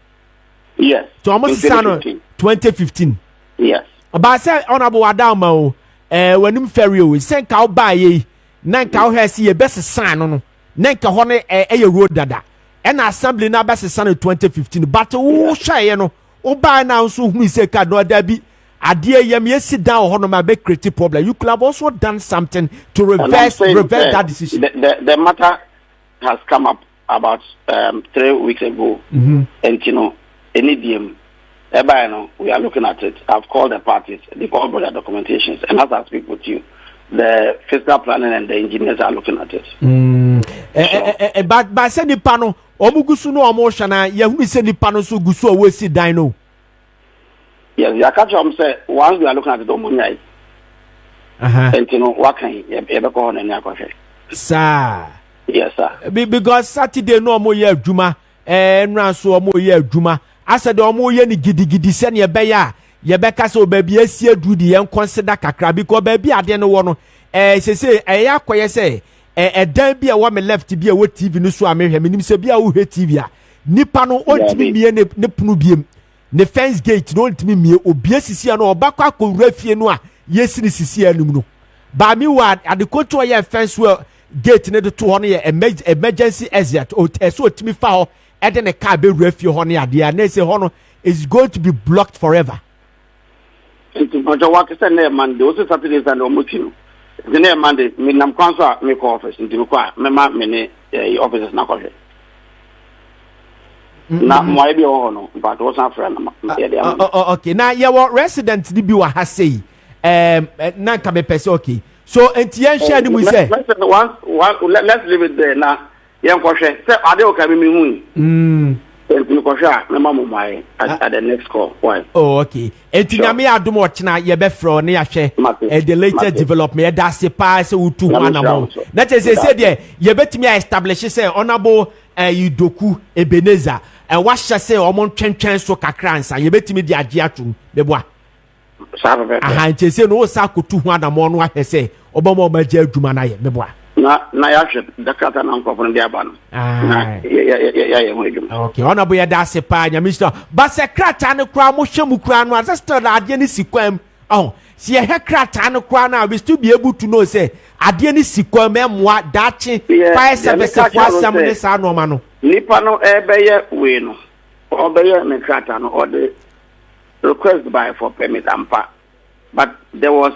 Yes. So almost 2015. Yes. But say honorable Adama when him ferry we send cow buy ye nan cow has see a best sign no nan ka hone a road dada and assembly na best sign 2015 but who shy no o buy now so who say ka no there be adie yam ye sit down hono ma be create problem you could have also done something to reverse that decision. The matter has come up about 3 weeks ago and NEDM, we are looking at it. I've called the parties, they've all brought their documentations, and as I speak with you, the fiscal planning and the engineers are looking at it. But say nipa no omugusu no omo na yehu say nipa no so gusu o we si dan no. Yes, ya catch am say once we are looking at the omunyai. And you know what can you be on any akwafe. Sir. Yes sir. Because Saturday no omo ye adwuma nran so omo ye adwuma. Asa de omo ye ni gidigidi se ne be ya ye be ka se obabi asie du di yen consider kakra because baby ade no wo no say ya koye say dan bi a wo me left bi a wo TV no so amehwe menim se bi a wo hwe TV a nipa no ontimi mie ne punu biem ne fence gate no ontimi mie obi asisi no obakwa akowura fie no a yesi ni sisi anum no ba mi wa adekoto ye fence gate ne de to ho no ye emergency exit so otimi fa ho ede ne car be wura fie ho no ade a na say ho no is going to be blocked forever. But what is the Monday? Also Saturday and Omutino. The name Monday, Minam Council, make office into Mema many offices now. Not my be no, but was not friend. Okay, now your residents did be has say nan ka be pese okay. So entian share ni mu say. Let's leave it there now. Yan ko hwe. Say ade o ka me hu. At the next call. Why? Oh, okay. Etinyame adom ochina ye be fro ne yahwe the latest development that se pass utu hanamo. That is say there ye betimi establish say honorable Yudoku Ebenezer and what shall say omon twentwen so kakra nsa ye betimi di age atum beboa. Aha nche say no sa kotu hanamo no ahwe say obomo magia adwuma na ye beboa. Na yahwe the kata na nkofo ndi aba no. Na okay, honorable ya da se pa nya Mr. But se krata ne kra mo hwemu kra no ancestor na ade ne sikwam. Oh, si ye krata ne kra na we still be able to know say ade ne sikwam emwa dachi fire service for asam ne sa no ma no. Nipa no ebeye we no. Obeye ne krata no or the request by for permit ampa. But there was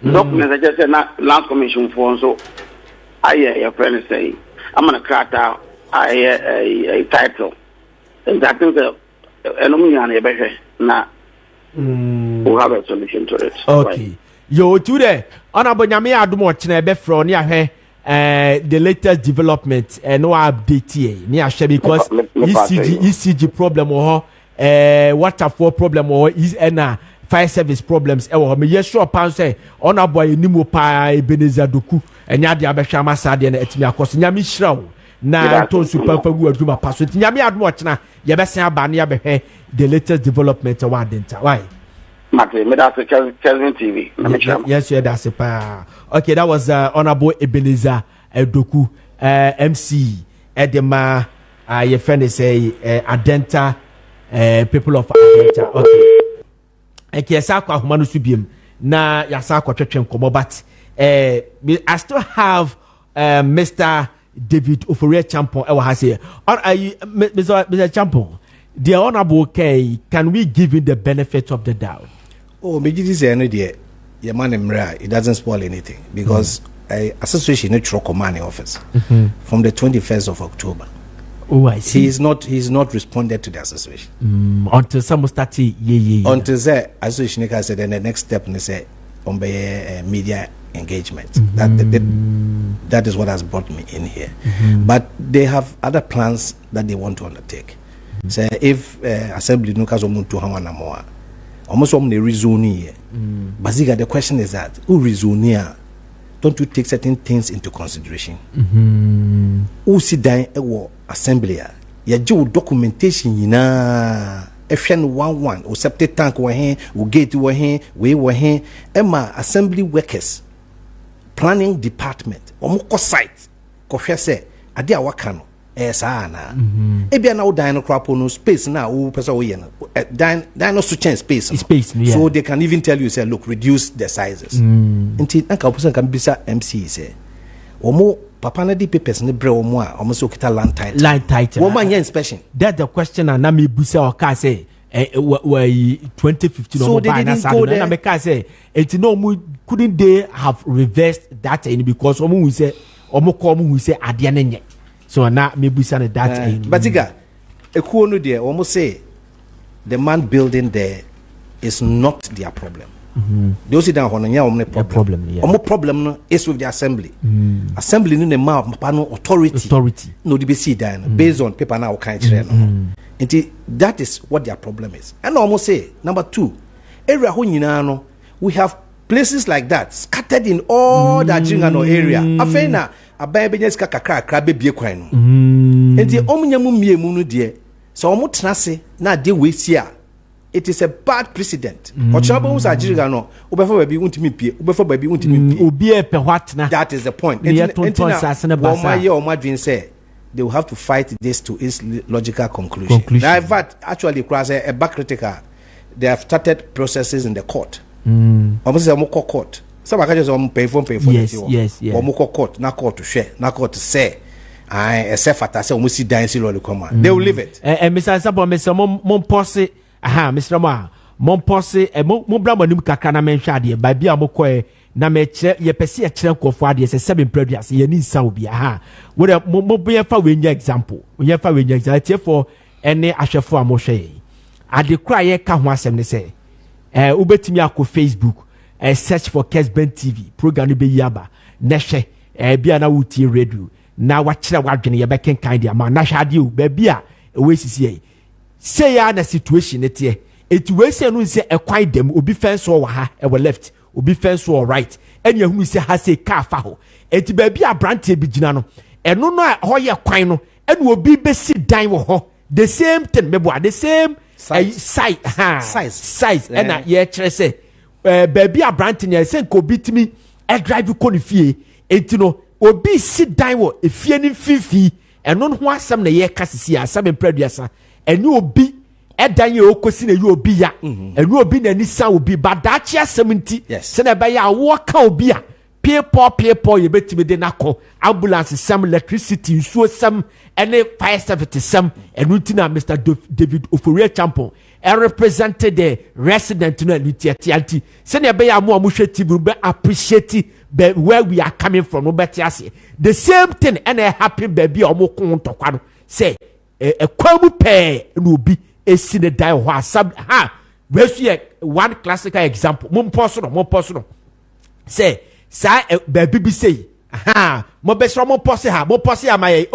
documents I just said not land commission for so I hear your friend say I'm gonna crack out a title. And I think that we'll have a solution to it. Okay. Right. Yo today honorable nyame adom ochina be fro ne ahwe the latest development no update here ne ahwe because ECG problem or water for problem or is fire service problems me yes sure pan say honorable enimo pa Ebenezer Doku enya de abehwa masade na etimi akoso nyame hirawo na to super fagu aduma paso nyame adom ochina ye besen aba ne abehwe the latest development wa denta why Maakye me that's Kessben TV yes yeah that's pa okay that was honorable Ebenezer Doku MC edema your friend say Adenta people of Adenta okay Yasa kwa humanu subiem na yasa kwa twetwe nkomo but I still have Mr. David Ofori Champon ewa hase Mr. Champon the honorable K can we give him the benefit of the doubt? Oh me this say no there your man emra it doesn't spoil anything because association natural command office from the 21st of October. Oh, I see. He's not responded to the association. Until some start until the association said then the next step they say on media engagement. That is what has brought me in here. But they have other plans that they want to undertake. So if assembly no kazo muntu hawana moa almost on the rezoning here. But the question is that who rezonia? Don't you take certain things into consideration? Who sit down assembly ya jo documentation yina efyen 11 o septic tank wo hen o gate wo hen we wo hen ema assembly workers planning department omko site ko hwe se ade a waka no saa na ebia na wo dan no crapo no space na wo pesa wo ye no dan no so change space yeah. So they can even tell you say look reduce the sizes until anka person can bisa MC say omo papa na di papers ne bre omo a omo so kita land title wo man inspection that the question and na me busa o ka say 2015 so they didn't go there na me ka say it no couldn't they have reversed that because omo hu say ade na nye so na me busa na that but ekuo no there omo say the man building there is not their problem. they sit down on a problem. Omo problem no is with the assembly. Assembly no ma authority. No the be sit down based on paper now kind no. That is what their problem is. And almost say number 2, area ho nyina no, we have places like that scattered in all that Jingano area. Afena abaya benyes kakra bebie kwan no. Enti omnyamu miemu no de so omo tenase na de we sia. It is a bad precedent. Ochabo usa Jingano, obefa baby untimi pie, obefa baby untimi pie. Obi e pe hwatna. That is the point. Enti say they will have to fight this to its logical conclusion. Now, in fact, actually, a back critical, they have started processes in the court. Almost a more court. Some are just pay for yes. Or more court, not court to share, not court to say. I self at say almost dancing on the command. They will leave it. And Mr. Sabo, Mr. Momposse, Mr. Ma, Momposse, and Mombrama Numkakana mentioned by Biamoque. Na me ye pesi a chere ko fo ade se 7 previous ye ni sa obi aha wo de mo be fa we nya example we fa we nya example for ene ahwefo amohwe ade kura ye ka ho asem ne se ubetimi akọ Facebook search for Kessben TV program be yaba na hwe bia na wuti radio na wa kire wadwene ye be kenkan dia ma na hwe ade o ba bia we sisi ye say ya na situation ne te eti we say no se ekwan dem obi fence wo ha e we left obi fence or right enya hunu se ha se car fa ho enti ba bia brante bi gina no eno no a hoye kwan no ena obi be si dan wo ho the same thing mebo the same size ena ye kire se ba bia brante ne se ko bitimi e drive ko ne fie enti no obi si dan wo efie ni fifi eno no ho asem na ye kasisi asem preduasa eni obi edan ye okosi na ye obi ya enu obi na ni sa obi badachi asemnti se na be ya wo ka obi a people ye betimi de nako ambulance sam electricity nsuo sam ene fire service sam enu ti na Mr. David Oforie Champon represented the resident no anti se na be ya mo hweti be appreciate where we are coming from no better ase the same thing ene happy baby omo kon tokwa no say kwamu pe no obi esi ne die ho asab we see one classical example mo poso no say sa baby bi say mo be so mo poso amaye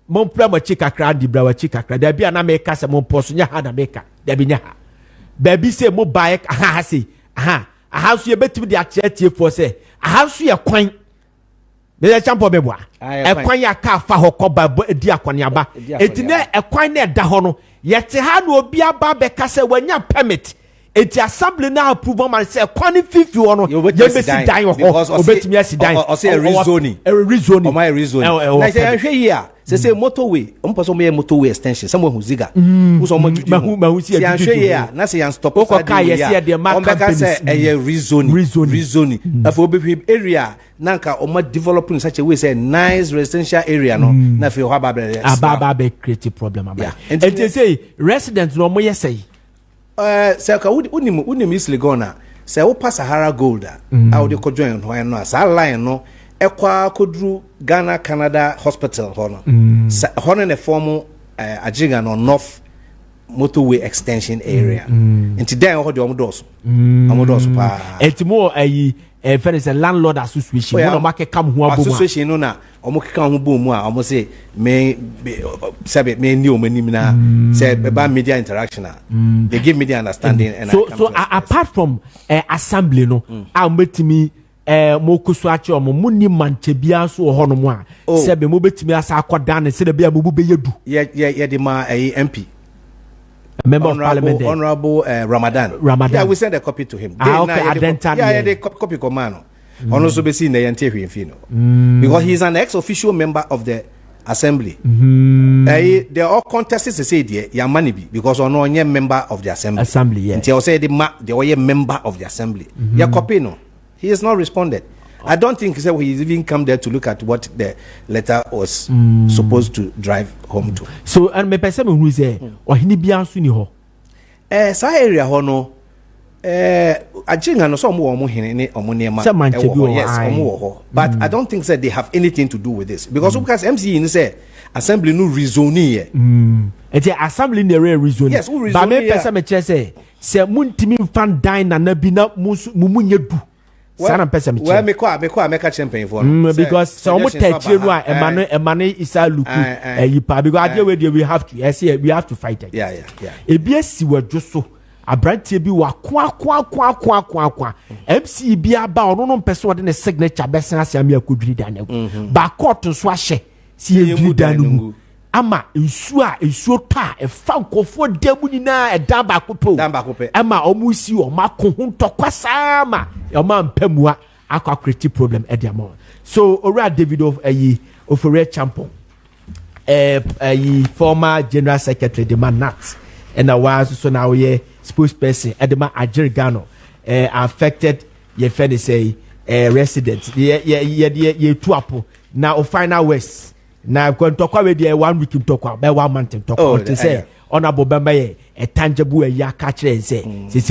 mo pra mo chika kra di bra wa chika kra da bia na me ka se mo poso nya ha na me ka da bi nya ha baby say mo buy say so ye betimi de achetie for say so ye kwan me champo beboa ekwan ya ka fa hokoba di akwaniaba etine ekwan na da ho no yete ha na obi aba be ka se wanya permit eti assembly na approve man say ekwan fifi ho no ye be si dan ho obetimi asidan o say rezoning o my rezoning na say hwe here say motorway umposo me motorway extension somewhere hu Ziega uso mo mahu si hwe here na say yan stop for ka ye say the mark company say rezoning afo be area nanka o ma developing such a way say nice residential area no na fe ho ababa be create problem aba and they say residents no mo ye say say ka unim is legona say wo pass Sahara Gold a wo de ko join ho no sa line no ekwa kodru Ghana Canada Hospital ho no ho ne form Ajiga no North motorway extension area enti den ho de omodos pa enti mo ayi there is a landlord association no make come ho abomu association no na omo keka ho bomu a omo say me sabe me ni omanim na say ba media interaction they give media understanding and so apart from assembly no ametimi mo kusu achi omo munni manche bia so ho no mo a sabe mo betimi asa akoda ne se bia mo bu be yedu ye de ma MP member of parliament honorable Ramadan. Yeah, we send a copy to him. The copy command. Also be seen the because he's an ex-official member of the assembly. They all contested to say the money because on no member of the assembly. Yeah. Until say they were a member of the assembly. Yeah, copy no. He has not responded. I don't think he even come there to look at what the letter was supposed to drive home to. So, and me person who is there, or he be answer ni ho. Sa area ho no. Ajinga no so mo hene omo nema. Yes, omo ho. But I don't think that they have anything to do with this because MCE say assembly no rezoning here. Eti assembly na reason. Yes, who Ba me reason, pesa me chese se muntimi fan dan na bi na mumunye du. Sana pesa me chese. Well, me kwa champion for. Because some tetire no a emane isa luku yipa because ade we have to we have to fight it. Yeah. Ebi esi wadwo abrantie bi wa kwa MC bi aba ono no mpese wode ne signature besen asem akodwiri dan na ba court nso ahye si edwiri dan mu ama nsuo ta e fa nkofo demu nyina e dan ba kopo ama omu si o mako ho ntokwa ma o ma mpamua akwa create problem e dia mo so ora David of Ofore Champon former general secretary the man Nat and a was so now ye spokesperson Edema Ajerigano affected ye fed say residents ye tuapo now o final west now going to talk with 1 week to talk about 1 month to talk to say honorable Bamba a tangible ya catcher and say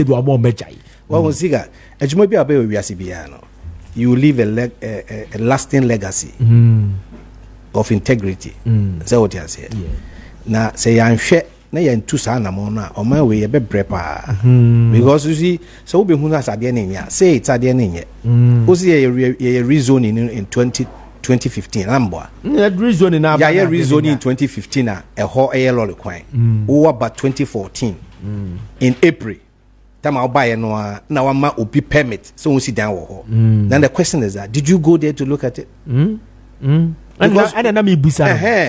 do more mejai well Ziega ejuma bi abe we asibia no you leave a lasting legacy of integrity say what you say na say yanhwe na yantu sa na mo na o man we ye bebre pa because you see so we be hu na sade na nya say it's ade na nya o see ye rezoning in 2015 ambo rezoning na ya rezoning in 2015 a ho e lole kwan o about 2014 in April time I buy no na wa ma obi permit so we sit down wo ho then the question is that did you go there to look at it because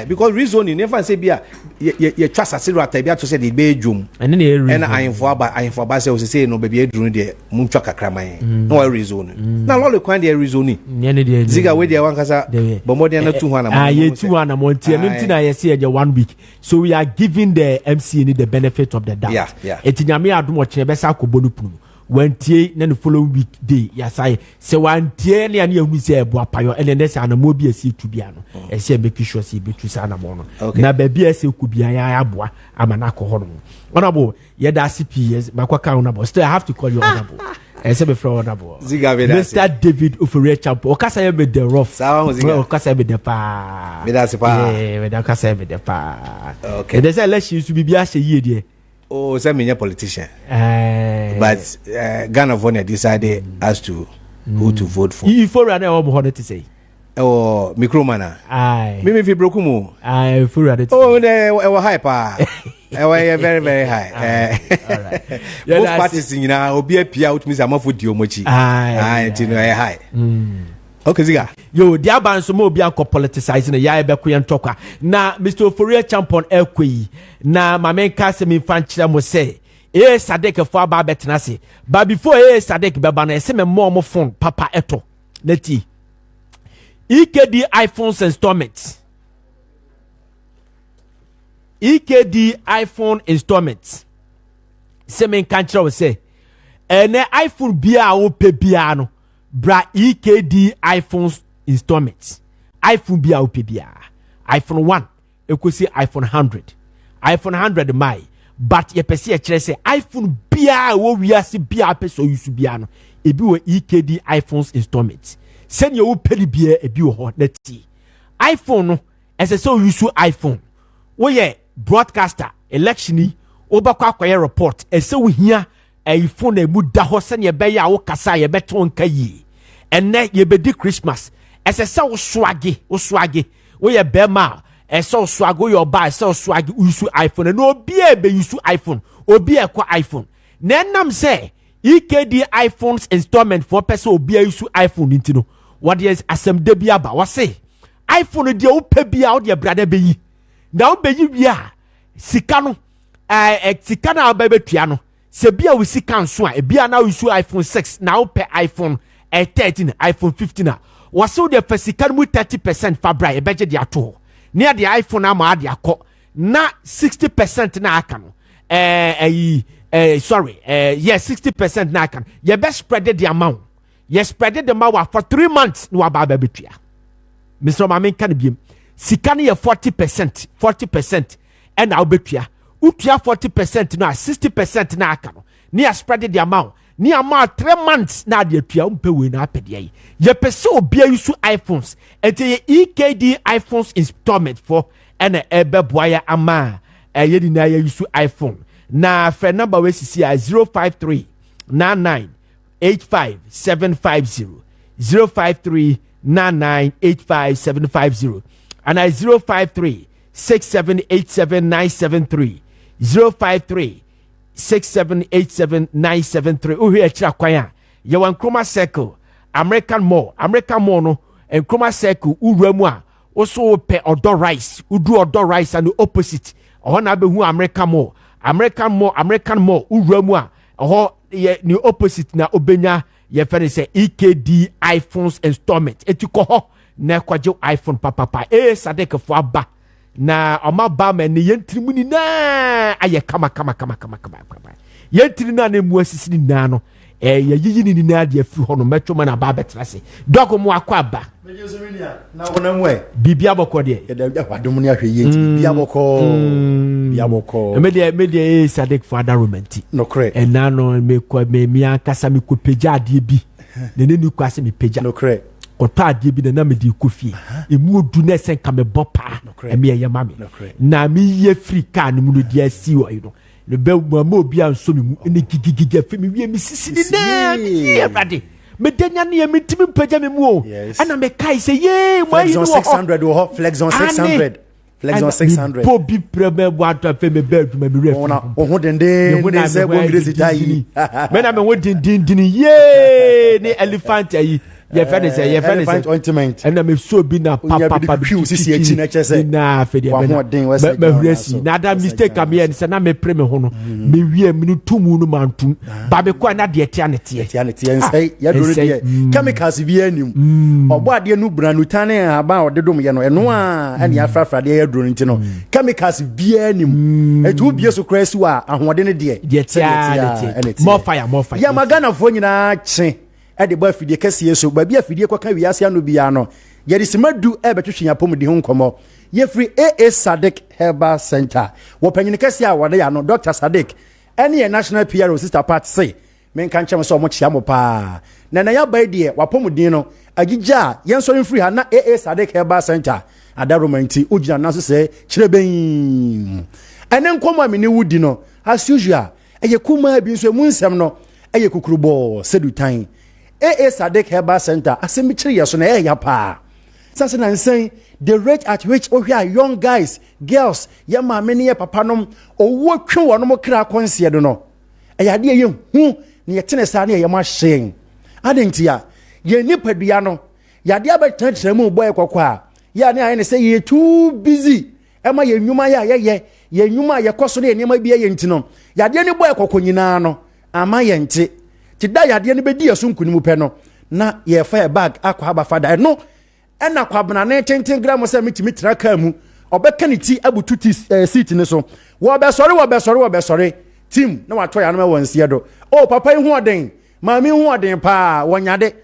because reasoning never say bia ye trust asiro atabia to say the be dwum and I info ba say no baby edru de mu ntwa kakraman no reasoning na lolo kwan de reasoning Ziega we there wan kasa bomode na 200 na ye 200 monti no nti na ye say 1 week so we are giving the MC the benefit of the doubt etinyame adom o kire be sa akobonu punu wantie na the following week day yasai se wantie ne ane ehunu se ebo apayo ene ne sa na mo bi asi tu bia no e se make sure se betu sa na mo no na ba bia se ku bia ya aboa amana akọ no honorable ye da CPS makwaka honorable still I have to call you honorable e se be from honorable Ziega Mr. David Ofore Champo o kasa ye be the rough sawa Ziega o kasa be the pa me da se pa me da kasa be the pa okay and there's election to be bia se ye de oh say me politician but Ghana Vonia decided as to who to vote for you for run o mo to say oh mikromana me fi broku mu for run oh they were high pa they very very high all right both parties you know obi apia out me say amafo di omochi you know high okay Ziega yo dia ban so mo obi akọ politicize na ya be koye ntokwa na Mr. Ofore Champon ekweyi na mamenka se mi fan kire mo say Sadek for aba betena se but before Sadek beba na se me mo phone papa eto na ti EKD iPhones installment se men kan kire wo say ene iPhone bia wo pe bia no bra EKD iPhones installment iPhone bia wo pe bia iPhone 1 ekosi iPhone 100 mai but ye pese ye kire say iPhone bia wo wiase bia peso yusu bia no ebi wo EKD iPhones installment send you pay bia ebi wo ho na ti iPhone no ese so yusu iPhone wo ye broadcaster election ni obakwa akoye report ese wo hia iPhone e mu da ho se ne be ya wo kasa ye beton kayi enne ye be di Christmas ese se wo swage wo ye be ma so swago your buy so swag use iPhone no obi e be use iPhone obi e kwa iPhone na nam say EKD iPhones installment for person obi e use iPhone ntino what is asem de bia ba wo say iPhone de o pe bia o de brada be yi na o be yi bia sika no sika na ba betua no se bia wo sika nso a bia na use iPhone 6 na o pe iPhone 13 iPhone 15 a wo say de fasika mu 30% fabra e beje de ato near the iPhone ama ade akọ na 60% na aka no sorry 60% na aka no you best spread the amount you spread the amount for 3 months no aba betua Mr. Mamen kan biem sika na 40% and na obetua utua 40% no 60% na aka no near spread the amount ni ama 3 months na de atua umpe we na apede yi ye pese obi ayusu iPhones ente ye EKD iPhones installment for ene ebe boya ama yedi na ya use iPhone na phone number we sisi 053 99 85750 053 99 85750 and 053 6787973 053 6787973 uhi echira kwan a ye wan Nkrumah Circle American Mall no Nkrumah Circle uruamu a oso pe odo rice udu odo rice and the opposite oho na be hu American Mall uruamu a oho ye ni opposite na obenya ye fere say EKD iPhones installment etiko ho na kwaje iPhone papa Sadek fo aba na oma ba ma ne yentirimu ni na aye kama yentiri na ne mu asisi ni na no yiyi ni na de afi ho no metwo ma na ba betrase doko mu akwa aba na wona mwe bibia boko de ya da wadom ni ahwe yenti bibia boko me de Sadek for other romantic no correct and na no me kwa me mi akasa me ko peja ade bi ne ne ni kwase me peja no correct opa ade bi na me de kofie emu odu na sen ka me bopa me ye mame na me ye free car ni mu no dia si o you know le be mo obi anso me mu ne gigigigi fe me wie me sisi ni na ye brade me denya ne me timi peja me mu o ana me kai say ye mo you know 600 wo flex on 600 flex on 600 po bi prebe wato fe me be aduma me ref ona ho dende ne se go ngresi tai me na me ho dindin ye ne elephant ayi ye fene say ointment and me so bi na papa sisi echi na chese na fe de me huresi na da mistake am ye say na me pre me ho no me wie me tumu no mantum ba be kwa na de etia ne tie say ya do de chemicals bi anim obo ade nu branu tane aba odedom ye no eno a ene afrafra de ya do nti no chemicals bi anim etu bi so krasi wa ahode ne de more fire ya magana fo nyina che ade ba fidie kase so ba bia fidie kwaka wiase ano bia no yeri semadu ebetwehwe apom di ho nkomo ye free AA Sadek Herbal Center wo panyine kase a wode ya no Dr. Sadek ene national PRO sister part say men kan chem so mo chia mo pa na ya ba die wapom din no agija yenso free ha na AA Sadek Herbal Center adaromanti ojina naso se kireben ene nkomo amene wudi no as usual eye kuma bi nso mu nsem no eye kukurubo sedutan AA Sadek Herbal Center asemichiri yeso na ya pa sase na nsen the rate at which young guys girls ya ma many ya papa nom owo twe wonom kra konse do no eyade ye hu ne yetene sa ne ye ma hyen adentia ye nipadua no yade abetantra mu boy kwakwa ya ne ayene say ye too busy ema ye nwuma ya ye nwuma ye koso ne nema bia ye ntino yade ne boy kwakwa nyina no ama ye nti ti da yade ne bedi aso nkunimu pe no na ye fa bag akwa aba fada no ena kwabna ne 10 gram se mitimi traka mu obeka ne ti abututi seat ne so wo be sori team na wato ya no wonsie do o papa hu oden maami hu oden pa wonyade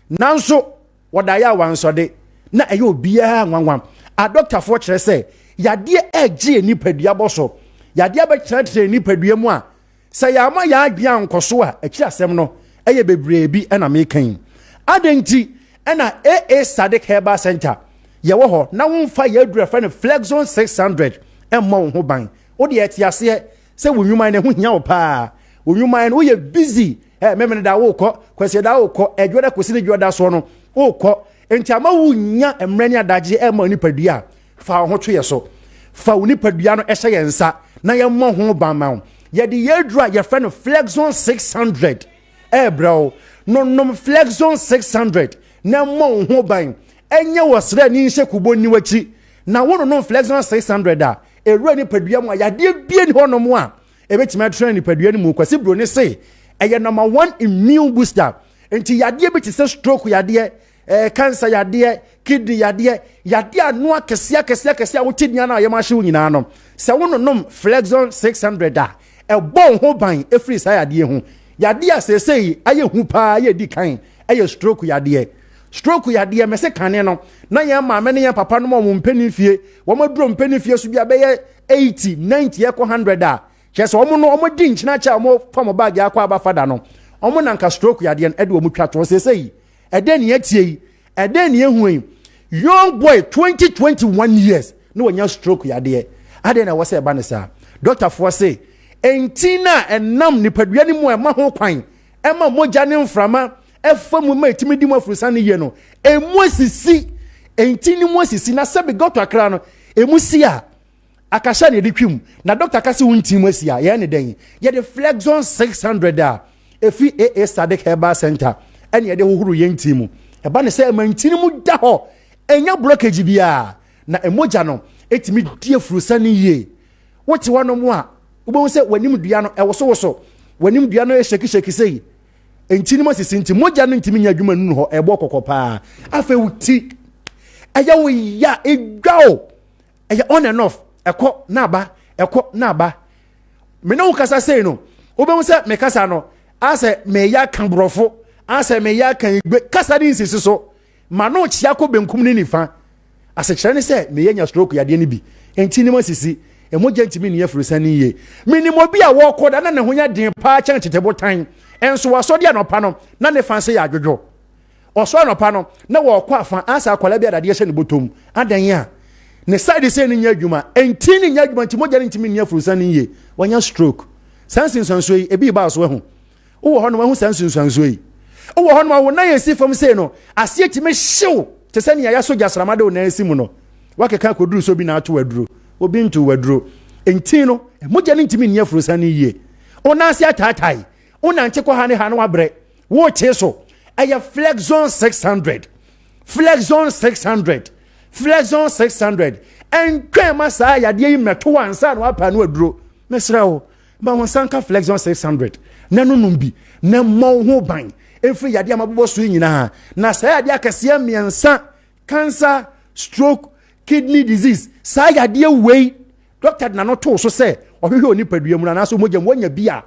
nanso woda ya wansode na eyo obia nwanwan a doctor for kire se yade agi nipadua boso yade abekire nipadua mu a se ya ma ya adua nkoso a akira asem no eye bebre bi na mekan adenti ena AA Sadek Herbal Center ye wo ho na wonfa ye adura fa ne Flexon 600 emma wo ho ban wo de etiase se wonwuman ne ho hia wo pa wonwuman no ye busy memene da wo kɔ kwase da wo kɔ edwoda kosi ne dwoda so no wo kɔ enti ama wo nya emrani adagye emma ni padua fa ho twe so fa wo ni padua no ehye yensa na ye mo ho ban ma ye de ye adura ye fa ne Flexon 600 bro no Flexon 600 na mo ho ban enye wosre ni nhye kubo ni wachi na wono no Flexon 600 a ewura ni padua mu yade bie ni hono mu a ebetima train ni padua ni mu kwase bro ni say eye number 1 immune booster enti yade be ti say stroke yade cancer yade kidney yade anu akese a wotinia na yema hye nyina no se wono no Flexon 600 a ebon ho ban efri sa yade hu yade asesei aye hu pa aye di kan aye stroke yade mese kane no na ye ma me ne ye papa no mo mpeni fie wo maduro mpeni fie so bia be ye 80 90 eko 100 a chese wo no wo di nchina cha wo fam bag akwa aba fada no wo na nka stroke yade en ede wo mutwa to sesei ede ne atie ede ne ehu young boy 21 years no wonya stroke yade ade na wo se ba ne sa doctor for say entina enam nipadua ni mu e ma ho kwan e ma moja ne mframa e fa mu ma etimi di mu afrusa ne ye no emu asisi entini mu asisi na se be got akra no emu si a akasha ne ditwim na doctor kase wunti mu asi a ye ne den ye de Flexon 600 a efi AA Sadik Herbal Center ene ye de hohuru ye nti mu e ba ne se mantini mu da ho enya blockage bia na emoja no etimi die afrusa ne ye wote wano mu a ubon se wanim dua no ewoso wanim dua no sheki sei entini mo sisinti moja no ntimi nya adwuma nu ho ebo kokopa afa wuti aya wo ya edwao aya on and off ekọ na aba me no kasa sei no ubon se me kasa no ase me ya kan brofo ase me ya kan igbe kasa din sisi so ma no chia ko benkum ni nifa ase kire ne se me ya nya stroke ya de ni bi entini mo sisi emoja ntimi ne yafrusa ni ye minimo bi a wo koda na ne ho nya den pa chan tetebotan enso wasode anopa no na ne fanse ya adwodwo oso anopa no na wo kwa afa asa akwala bi adade hye ne botom adan ya ne side say ne nya adwuma entini nya adwuma ntimoja ntimi ne yafrusa ni ye wanya stroke sansin sanso yi ebi ba so ho wo ho no wo sansin sanso yi wo ho no wo na yesi fam say no ase etime hyew te se ne ya so jasramade wo na asimu no wakeka koduru so bi na ato waduro obi ntu waduro entino moja ni ntimi nya frusa ni ye ona se atatai ona nche kwa hane hane wabre wo cheso aya Flexon 600 en kwema sa ya de meto ansa no apa no waduro mesra wo ba won sanka Flexon 600 na nunum bi na mo ho ban efri ya de amabobo so nyina na sa ya de akase miensa cancer stroke kidney disease sa ya de wei doctor na no to so say ohwehwe oni padua mu na so mogam wanya bia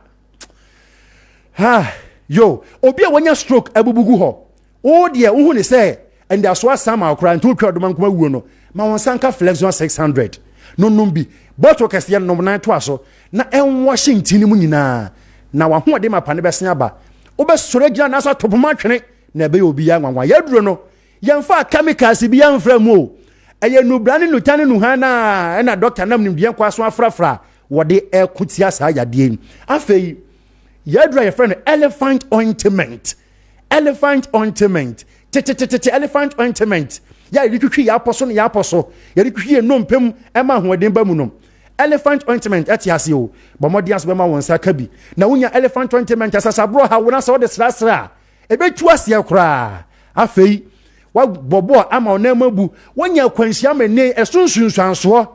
yo obi a wanya stroke abubugu ho o de wo hu ne say and there so asama akura nto twa doma nkoma wuo no ma won sanka Flexon 600 no numbi bottle kase no na to aso na enwo hye ntini mu nyina na wa ho de mapa ne besen aba obesore gina na so topoma twene na be obi ya nwanwa ya duro no yemfa chemicals bi yamfra mu o eye nubrane nutane nuhana na doctor nam nimdian kwaso afrafra wode ekutia sa yade afei yadra your friend elephant ointment elephant ointment ya yitwitwi ya aposo ya aposo ya yitwitwi nompem ema hoden ba mu nom elephant ointment atiase o bomodias be ma wonsa ka bi na wonya elephant ointment asasabro ha wona so de srasra ebetu asia kra afei wa bobo ama onamabu wonya kwanhia mene esunsunsuanso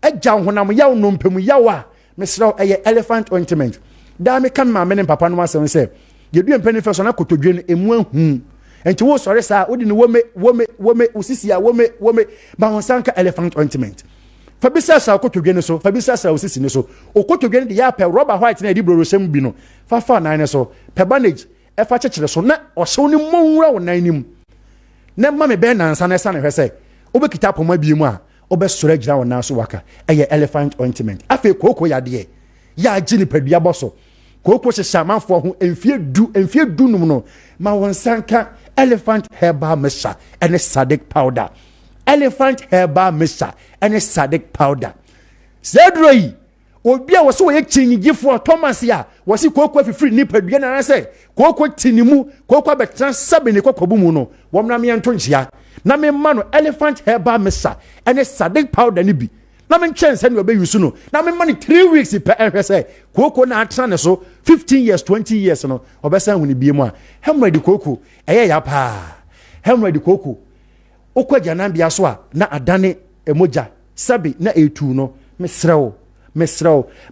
agya honam yaw nompem yawa mesra eye elephant ointment da me kan ma mene papa no asem se yedu empani feso na kotodwe no emu ahu enti wo sore sa odi ne wome usisi a wome ba honsanka elephant ointment fabisa sa kotodwe ne so fabisa sa usisi ne so okotodwe ne de ya pe rubber white na edi brorosem bi no fa nan ne so pe bandage e fa chekere so na ohyew ne monwura wo nan nim na ma me be nansa na sa ne hwese obekita poma bi mu a obesore gira wo nan so waka eye elephant ointment afi koko yade ya gini padua boso koko se shamanfo ho enfie du num no ma won sanka elephant herbal mixture and Sadik powder elephant herbal mixture and Sadik powder zedroi obi a woso ye chinyigifo Thomas ya wosi koko afifiri ni padua na se koko tinimu koko betra sabe ne kokobu mu no womna me ento nchia na me ma no elephant herbal mixture and Sadik powder ni bi na me chance any obe use no na me money 3 weeks per ehwe say koko na atra ne so 15 years 20 years no obesa huni biemu a hemready koko eye ya pa hemready koko okwaja na bia so a na adane emoja sabi na etu no mesrew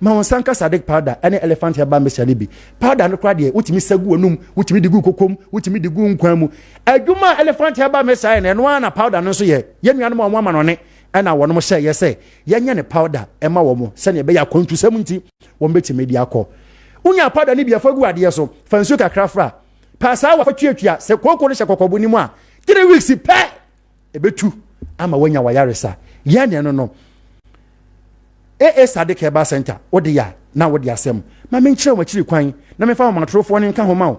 ma won sanka Sadik powder ene elephant herbal mixture bi powder no kra de utimi sagu onum utimi digu kokom utimi digu nkwan mu adwuma elephant herbal mixture ne no na powder no so ye nua no mo ama no ne ana wono mo hye yese yenya ne powder ema wo mo se ne be ya kwantusam nti wo betime di akọ unya powder ni bia fagu ade so fansu kakra fra pasa wa fatwatwa se kokoro hye kokobo ni mu a 3 weeks pe ebetu ama wonya wayaresa ya ne no AA Sadik Herbal Center odi ya na wodi asem ma menkyere wachiri kwan na me fa matrofo ne nka ho ma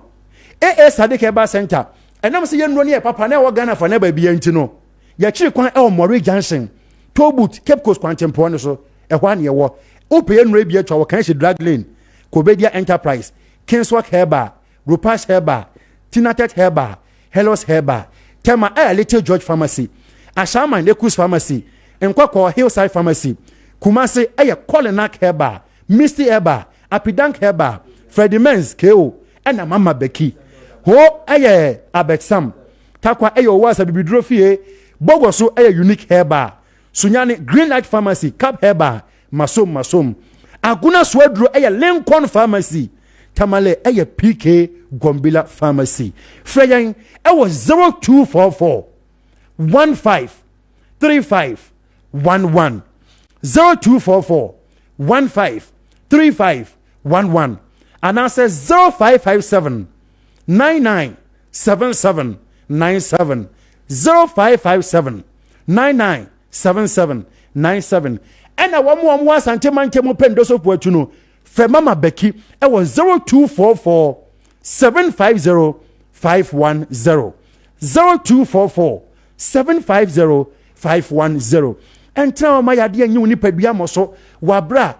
AA Sadik Herbal Center enam se yenno ne papa na wo Ghana fa na ba bia nti no ya chiri kwan e o Mori Junction Tobut Cape Coast Quantempo no so ehwa ne wo Open Rabia to our Kanshi Drag Lane, Kobedia Enterprise, Kingswalk Herba, Rupash Herba, Tinatet Herba, Hellos Herba, Tema Little George Pharmacy, Ashama Nekus Pharmacy, and Kwako Hillside Pharmacy, Kumasi Kolinak Herba, Misty Herba, Apidank Herba, Freddie Men's KO, and Mama Becky. Ho Abexam, Takwa was a bibidrofie, Bogoso unique Herba, Sunyani Green Light Pharmacy, Cap Herba, Masom. Aguna Swedro Lincoln Pharmacy, Tamale PK Gombila Pharmacy. Freyan, was 0244 15 35 11 0244 15 35 11 and answer 0557 9977 97 0557 9977 97 and a one was antimantemo pendos of Puertuno Femama Becky was 0244 750 510 0244 750 510 and tell my idea you nipa biamoso wabra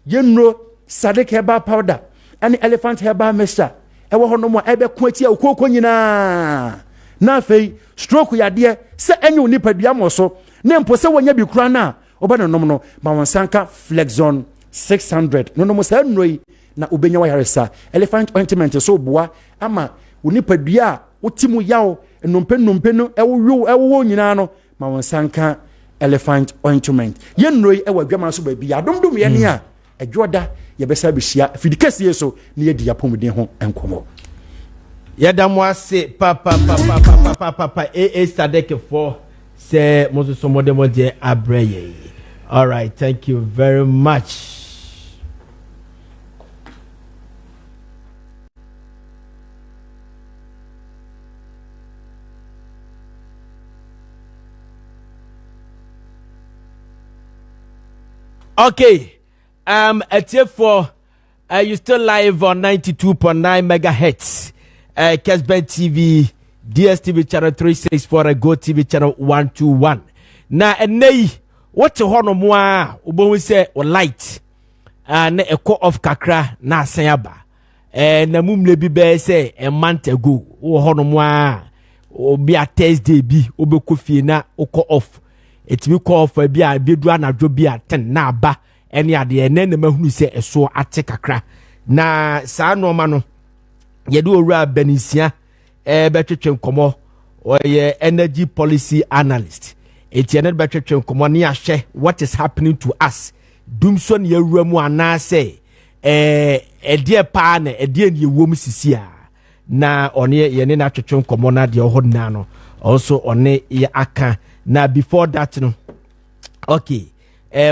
yenro sadek heba powder and elephant heba mixture ewo hono mo ebe kwati akoko nyina na fei stroke ya de se enyu nipa biamoso na mpo se wonya bi kura na oba no nom no ma wonsanka Flexon 600 no mo sa nnoi na obenya wa yaresa elephant ointment so boa ama unipa bia wotimu yawo nompe no ewo nyina no ma wonsanka elephant ointment yenroi ewa dwama so ba bia domdom ye ne a adwoda ye besa bihia fidikase so ne ye dia pomuden ho enkomo yadamo ase papa sadek for say mozo somode modie abreye. All right, thank you very much. Okay, for you still live on 92.9 megahertz, Kessben TV, DSTV channel 364, Go TV channel 121. Na enei what hono moa ubo say o light na echo of kakra na asanyaba na mumle bi be say a month ago wo hono moa obi a Thursday bi obekofie na oko off. Etimi call for bi a bedu anadwo bi a 10 na aba ene ade na mahunu se eso ate kakra na saa no ma no yedu owura benisia betwetwe nkomo oye energy policy analyst etiene betwetwe nkomo ne ahwe what is happening to us dumso ne yawura mu anase edie pa na edie ne yewom sisia na one ye na twetwe nkomo na de oho na no also one ye aka na before that no okay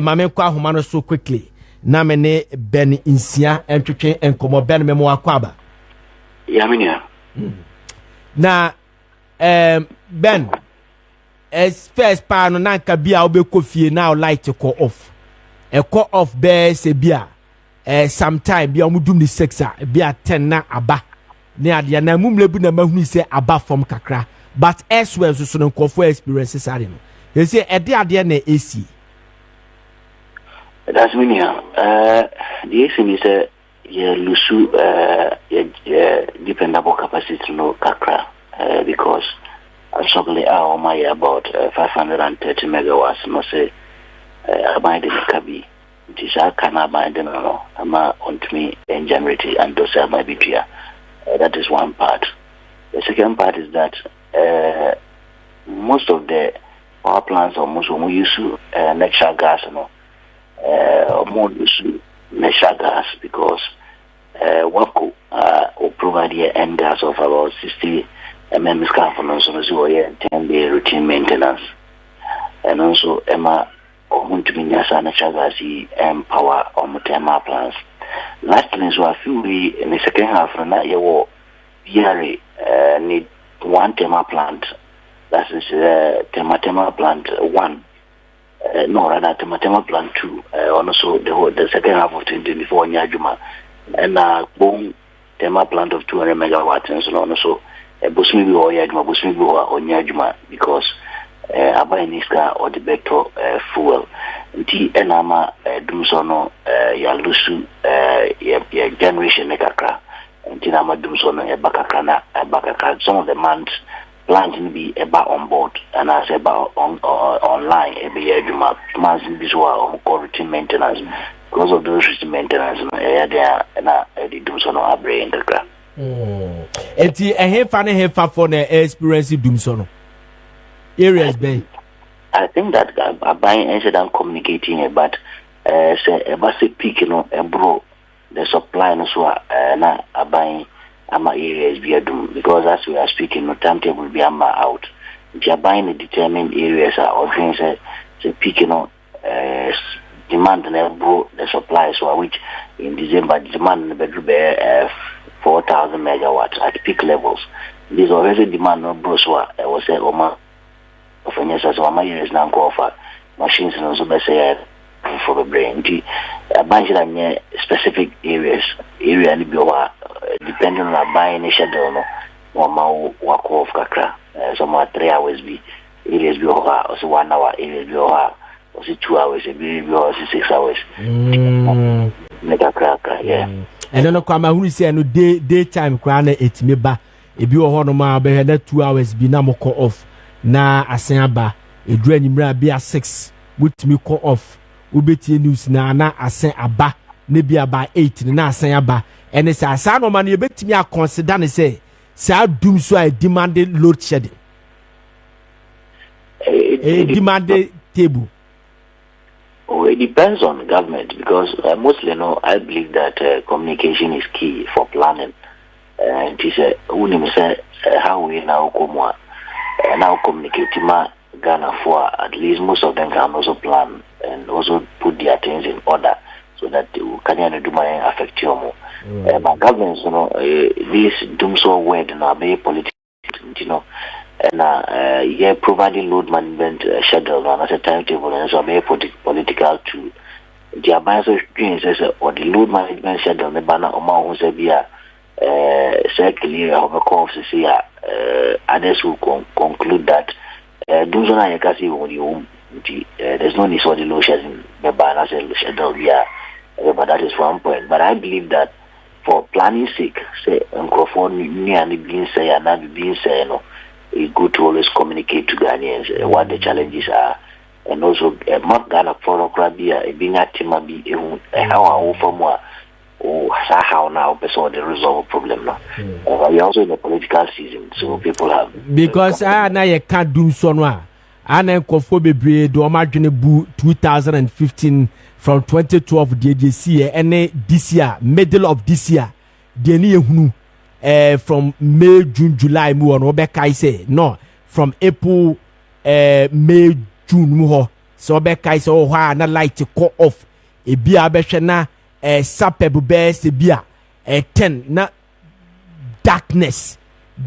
mame kwa homa no so quickly na me ne ben insia entwetwe nkomo ben memo akwaba ya minia na ben as first pa no na nka bia obekofie na light call off e call off be se bia sometime bia omudum ni 6 bia 10 na aba ne ade na mumlebu na mahunu se aba from kakra but elsewhere so no nkofo experiences are no they say ade na AC that's minia the AC is lusu dependable capacity no kakra because actually our my about 530 megawatts no say abide the kabi tisha kana abide no ama ontumi and generate and those are my bia that is one part. The second part is that most of the power plants almost we use natural gas more use natural gas because WAPCO will provide a end gas of about 60 mm scaffolding so 10-day routine maintenance and also Emma to be natural gas and power on thermal plants. Lastly, so I feel we in the second half of that year need one thermal plant. That is thermal plant 1. No, rather thermal plant 2. Also the second half of 2024 Nyajuma and boom thermal plant of 200 megawatts and so on. So Busumi or Yajuma, Busumi or Nyajuma because Abaniska or the Beto fuel. T Enama Dumsono you are losing your generation kakra. And tina madum so na ebakakra na ebakakra. Some of the months planting be about on board and as about on online be eduma months be so routine maintenance. Because of those routine maintenance, there na do so no abre in the gra. Eti hefa for the experience doom so no areas be. I think that buying instead of communicating but say about peak bro the supply no so na buying ama areas be doom because as we are speaking no timetable be ama out. If you are buying the determined areas or things say peak demand and bro the supply so which in December demand the bedroom 4,000 megawatts at peak levels. This already demand no bro so I was say Oma of any such my years now go for machines and also be say for the brain a bunch of specific area and be depending on buying a schedule no or ma work off kakra some 3 hours be areas be also 1 hour areas be also 2 hours be also 6 hours mega crack yeah and then kwama hu say no daytime kwa na etime ba ebi wo ho no ma be na 2 hours bi na moko off na asen aba edu anyimra bi a 6 mutimi call off ubetie news na asen aba na bi aba 8 na asen aba ene say asa no ma na ebetimi a consider ne say sa dum so a demanded load shedding demanded table. Oh, it depends on the government because mostly, I believe that communication is key for planning. And he said, how we now communicate Ghana for at least most of them can also plan and also put their things in order so that can do my affect you more. But governments, this doom so word now be political, and providing load management schedule and as a timetable and so be political too. The advice says or the load management schedule the banner amount who say be circular of a course see others will conclude that doom so na you can see when you there's no need for the load shedding the banner schedule but that is one point. But I believe that for planning sake, say being say and being say it's good to always communicate to Ghanaians what the challenges are, and also not Ghana for Krabia being at Timabi how for more how now person the resolve problem now. We're also in a political season, so people have because now you can't do so now. And then Kofi Bebre do imagine bu 2015 from 2012 DDC and this year middle of this year the ni from May June July mu on Obeka say no from April May June mu ho so Obeka say oh ha na light call off e bia behwe na sapeb best bia 10 na darkness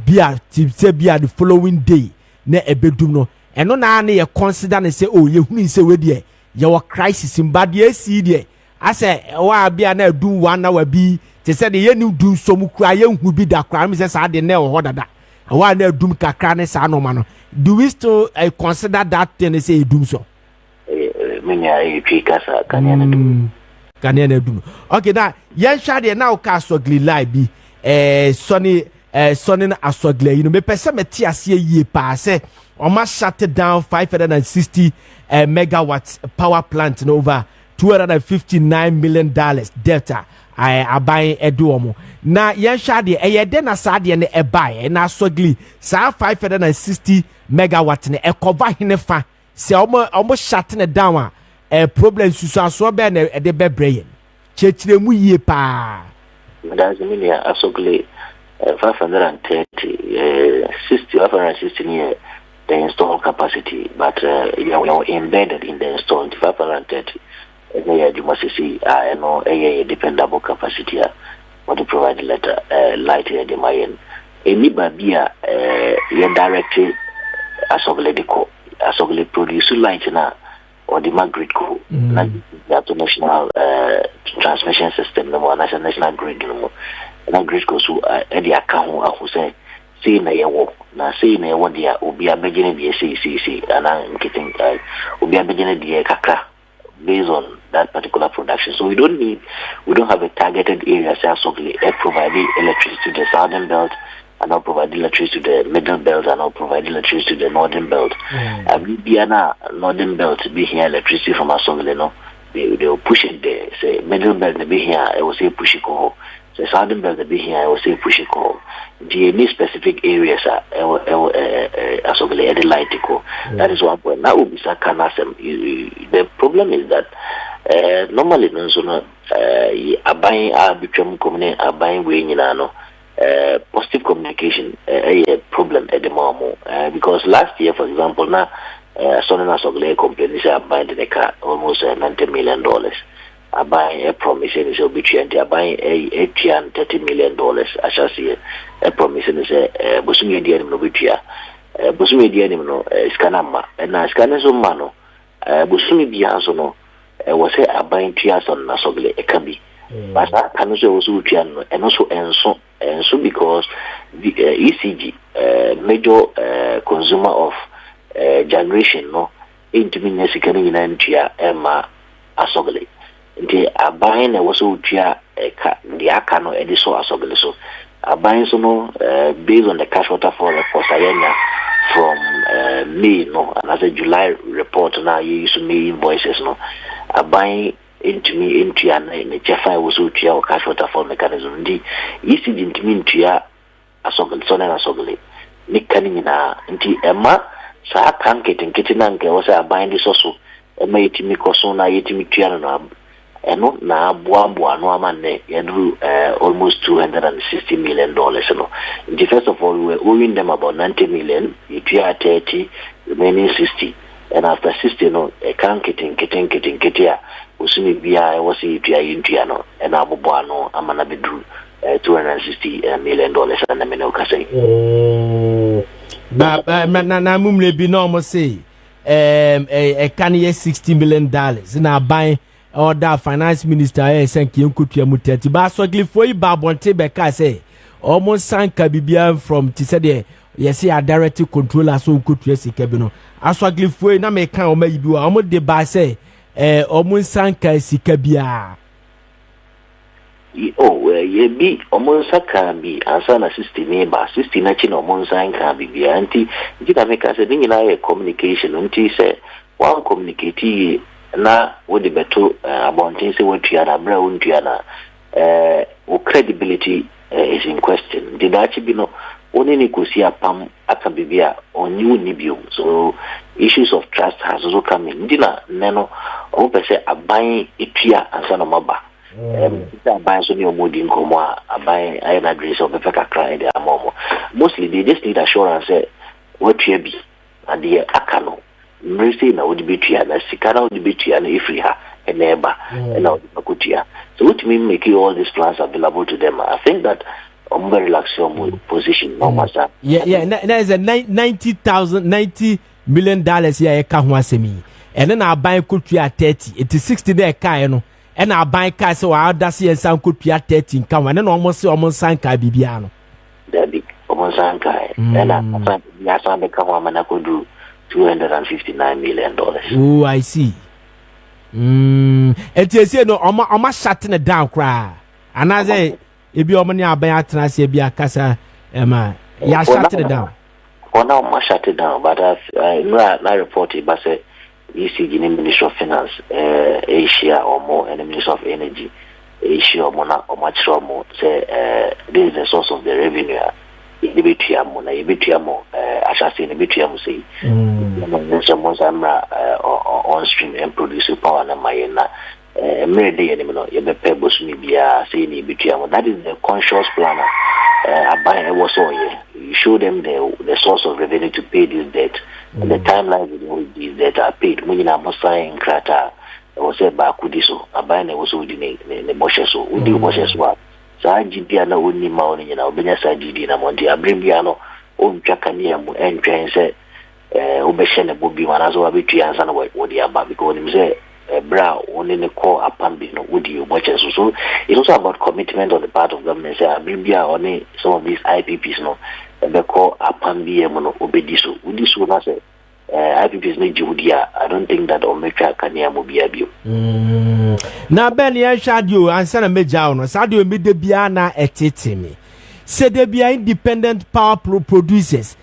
bia say bia the following day na ebedum no eno na na ye consider ne say oh ye hunu say we de ye wo crisis in bad ye see de ase wa bia na do 1 hour bi te say de ye ni do so mu kura ye hu bi da kura me say sa de na ho dada wa na dum kakra ne sa no ma no do we still consider that thing say dum so menya e pikasa kanya na dum okay na ye hwa de na o ka sogli lie bi Sonny asogli me pese meti ase yie pa se almost shut down 560 megawatts power plant and over $259 million delta I buy eduomo na yensha de eyede na sade ne buy na sogli sa 560 megawatts ne cover hinefa se almost shut down problem suso be na de bebrayen chechire mu yie pa that's million asogli 560 near the installed capacity, but we are embedded in the installed 530. You must see, I know a dependable capacity for the provided letter light here the Mayan. Anybody directly as of produce light now or the grid co the national transmission system no more national grid no more. Na grid goes to the account who say na yewo na say na yewo dia obi abegene die see and I'm getting obi abegene die kakra based on that particular production. So we don't have a targeted area providing electricity to the southern belt and not provide electricity to the middle belt and not provide electricity to the northern belt. Bibiana northern belt be here electricity from Asogile, no. They will push it there. Say middle belt be here, I will say push it go. Say southern belt be here, I will say push it go. The specific areas are Asogile the light go. That is one point. Now we say the problem is that normally buying way positive communication a problem at the moment because last year, for example, now Sonana Sogle complained say I buying the car almost $90 million. I buy a promise and it's obituary. I buy a $30 million. I shall see a promise and say Bosumi Dianim obituary. Bosumi Dianim Scanama and now Scanas Mano Bosumi Biansono was a buying trias on Nasogle a cabi. But I can also and also and so because the ECG major consumer of generation no into Minesican in Antia Emma Asogale. They are buying a was the Akano Ediso Asogale. So are buying so based on the cash waterfall for Sayana from May no and as a July report now you use May invoices no are buying into and the Jaffa was utia or cash waterfall mechanism. The easy into me into ya Asogale, son and Asogale. Nick Canina, into Emma, Sa Kanket and Kitinanke was a buying this also. A mate me cosona, yetimi tiana, and not now, Buambua, no man, Yadru, almost $260 million. The first of all, we were owing them about 90 million, it 30, remaining 60. And after 60, no, a kitting, Usumi Bia was Indiano, and Abuano, Amanabidru, $260 million, and the Minokase. But Namumle Binomo say, a Kanye $60 million in our buying or that finance minister, Sanki Kutia Muteti, but so Glifoi Babonte Beka say, almost Sanka Bibia from Tisade, yes, a director controller so could yes, Cabino. As so Glifoi, na me can or maybe almost the bar say. Almost sanka sikabia. Ye be almost can be answer 60 neighbor, 60 national almost can be anti. Did I make us a thing in our communication? Until say one communicate na what the better about things what Tiana Brown Tiana credibility is in question. Did actually be no only Nikusia Pam Akabibia or new Nibium. So issues of trust has also come in. Dina Neno or say a buying Itia and Sanamaba. Buying so new mood in Comoa, a buying iron address of the Pekakra and the Amomo. Mostly they just need assurance what you be and the Akano. Mercy now would be Tiana, Sikara would be Tiana Ifriha and Neba and now the Pakutia. So what mean making all these plans available to them? I think that I'm very relaxed position. There's a $90 million here. Kahwasemi, and then I buy could be at 30. It is 60 there, Kayano, and I buy car so I'll see and some could be at 13. Come and then almost Sanka Bibiano. There be almost Sanka, and I found the come and I could do $259 million. Oh, I see. It is no, I'm shutting it down, cry. And I say, if you're money, I'll buy a Transia Casa, Emma. Yeah, shut it down. For now, I shut it down, but I reported, but say, ECG, the Ministry of Finance, Asia or more, and the Ministry of Energy, Asia or more, or much more, say, this is the source of the revenue. Ibitiamo, I shall say, Ibitiamo say, on stream and produce power and Mayena. That is the conscious planner. You show them the source of revenue to pay this debt and the timeline with these debt are paid. When you are saying Krata, was a Bakudiso, a buying was within the Moshes, who do Moshes what? Sajidiana only morning in Albania Sajidina Monte, Abribiano, own Jacaniam, and train said, Obeshan would be one as well, and what the Abba because him say. Brow only the core upon being would you watch us so it's also about commitment on the part of government. Say Abribia only some of these IPPs no the core upon be obediso would this one say IPPs need Judia. I don't think that Omeka Kania will be able. Now, Benny, I shall you answer a major. Sadio made the Biana etitimi. Said there be independent power producers,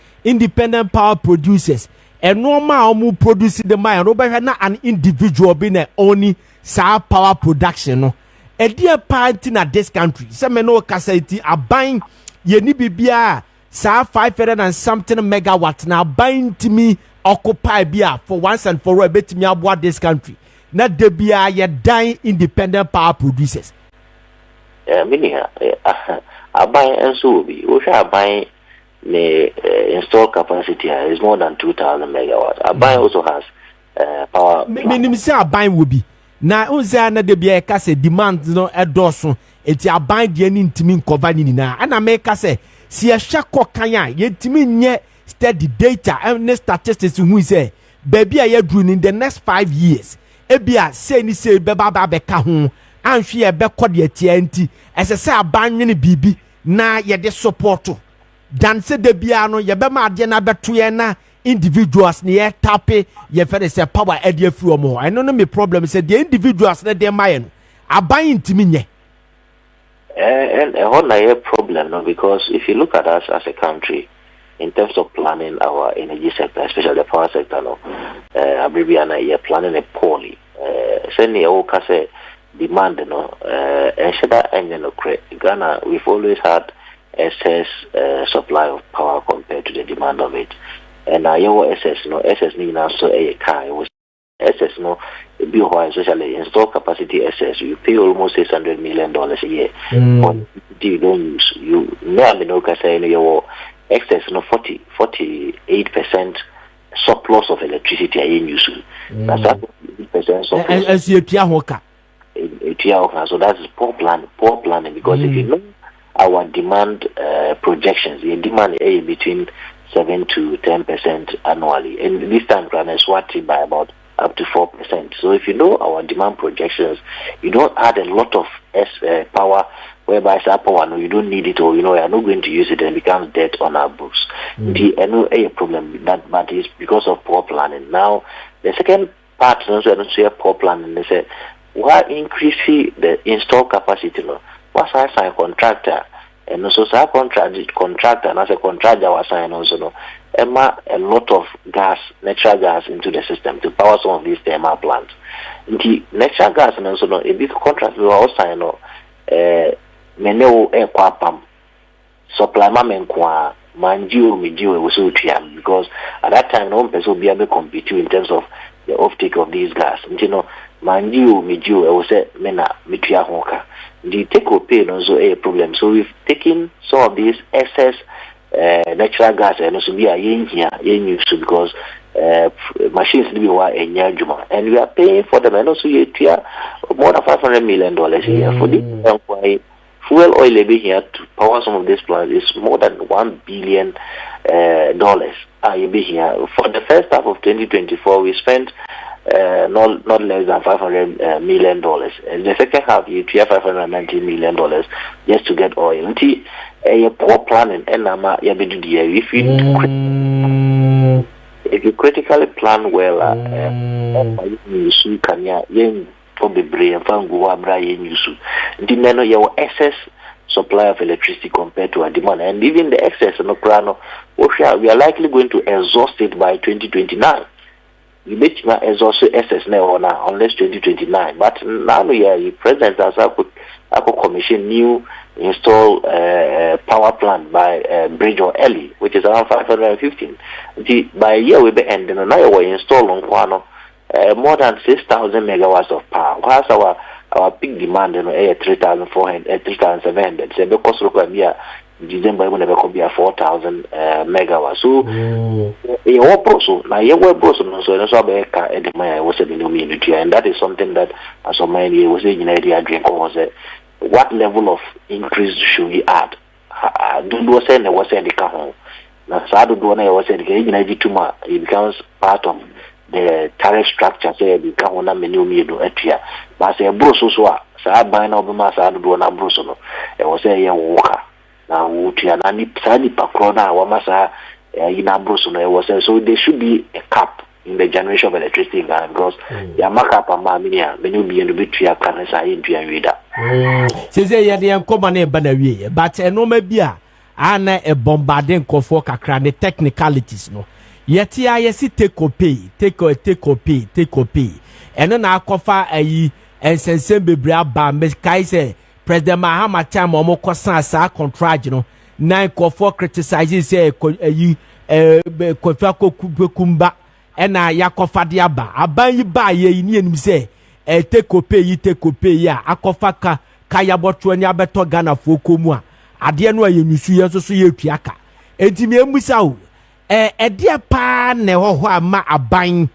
and normal who producing the mine. Robert not an individual being only sa power production. No, a dear party in this country. Some no capacity are buying ye ni bibia sa 500 and something megawatts now buying to me occupy bia for once and for all bet me about this country. Not the bia ye dying independent power producers. Many are buying and so be. We are buying the install capacity is more than 2,000 megawatts. Our buying also has power. Minimum say our buying will be. Now, Uzana de bia kase demand no edoso. It's a buying the intimate cover na. And I make us say, see a shako kanya, yet to me nye steady data and statistics who say, baby, I doing in the next 5 years. Ebia say ni say beba beka home. And she a beco the TNT as I say a buying bibi na ye de support. Dan se de biano ye be ma de na beto na individuals near tape ye fere say power edie free more. I know me problem say the individuals na dem mayen are buying to me. And a problem, no, because if you look at us as a country in terms of planning our energy sector, especially the power sector, no, Abribiana, you're planning it poorly. Send say demand, no, and Shada and Ghana, we've always had excess supply of power compared to the demand of it. And now your SS need now so a car was SS no be why especially install capacity SS you pay almost $600 million a year. But you don't use you no say your excess no 48% surplus of electricity in use. That's 50% surplus. As you so that's poor planning because if you know our demand projections, the demand between 7 to 10% annually, and this time plan is swatted by about up to 4%. So if you know our demand projections, you don't add a lot of power, whereby power, no, you don't need it, or you are not going to use it, and it becomes debt on our books. The problem with that, but is because of poor planning. Now, the second part, also I don't say poor planning. They say, why increase the install capacity? No, what's I sign contractor? And also, contractor and as a contractor was signed also no, a lot of gas, natural gas into the system to power some of these thermal plants. The natural gas and also no, this contract we were also signed no, meneo pump supply kwa manju mijiwe was because at that time no person will be able to compete in terms of the offtake of these gas. You know, manju mijiwe was say mena mitria honka. The take or pay also a problem. So we've taken some of these excess natural gas and also be a yen because machines be and we are paying for them and also more than $500 million a year for the fuel oil here to power some of these plants is more than $1 billion. Here for the first half of 2024 we spent not less than $500 million. And the second half, you have $590 million just to get oil. A poor planning, and if you critically plan well, you can probably bring your excess supply of electricity compared to our demand, and even the excess we are likely going to exhaust it by 2029. You bet my exhaust excess now unless 2029. But now the president has a commission new install power plant by Bridge or Ellie, which is around 515. By a year we be ending now we install on more than 6,000 megawatts of power. Whilst our peak demand 3,400, 3,700. So the cost will be December when there could be 4,000 megawatts. So now you were broso so that's why I was in the community, and that is something that as of my was in the drink was what level of increase should we add? Do say there was any kahon. Now so I do one I was saying it becomes part of the tariff structure say it become one menu etia. But say broso so I buy now be masa do na broso no. I was say worker. Now, we are not sani pakrona wamasa in Abroso was so there should be a cap in the generation of electricity in Ghana because the markup and Mamia, many will be in the between a current side into a reader. Says a common banner, but no maybe a bombarding for the technicalities no. Yet I see take or pay, and then I cover a and sense bra ba Miss Kaiser, President Mahama time or more sa contract, you know, 9 for criticizes a Kofako Kumba. Ena ya kofa dia ba aban yi ba ye ni enim se take pay ya akofa ka ya boto ani abeto Ghana fo komu a ade no ayenusu ye so ye tuaka entimi emusa o de pa ne ho ama aban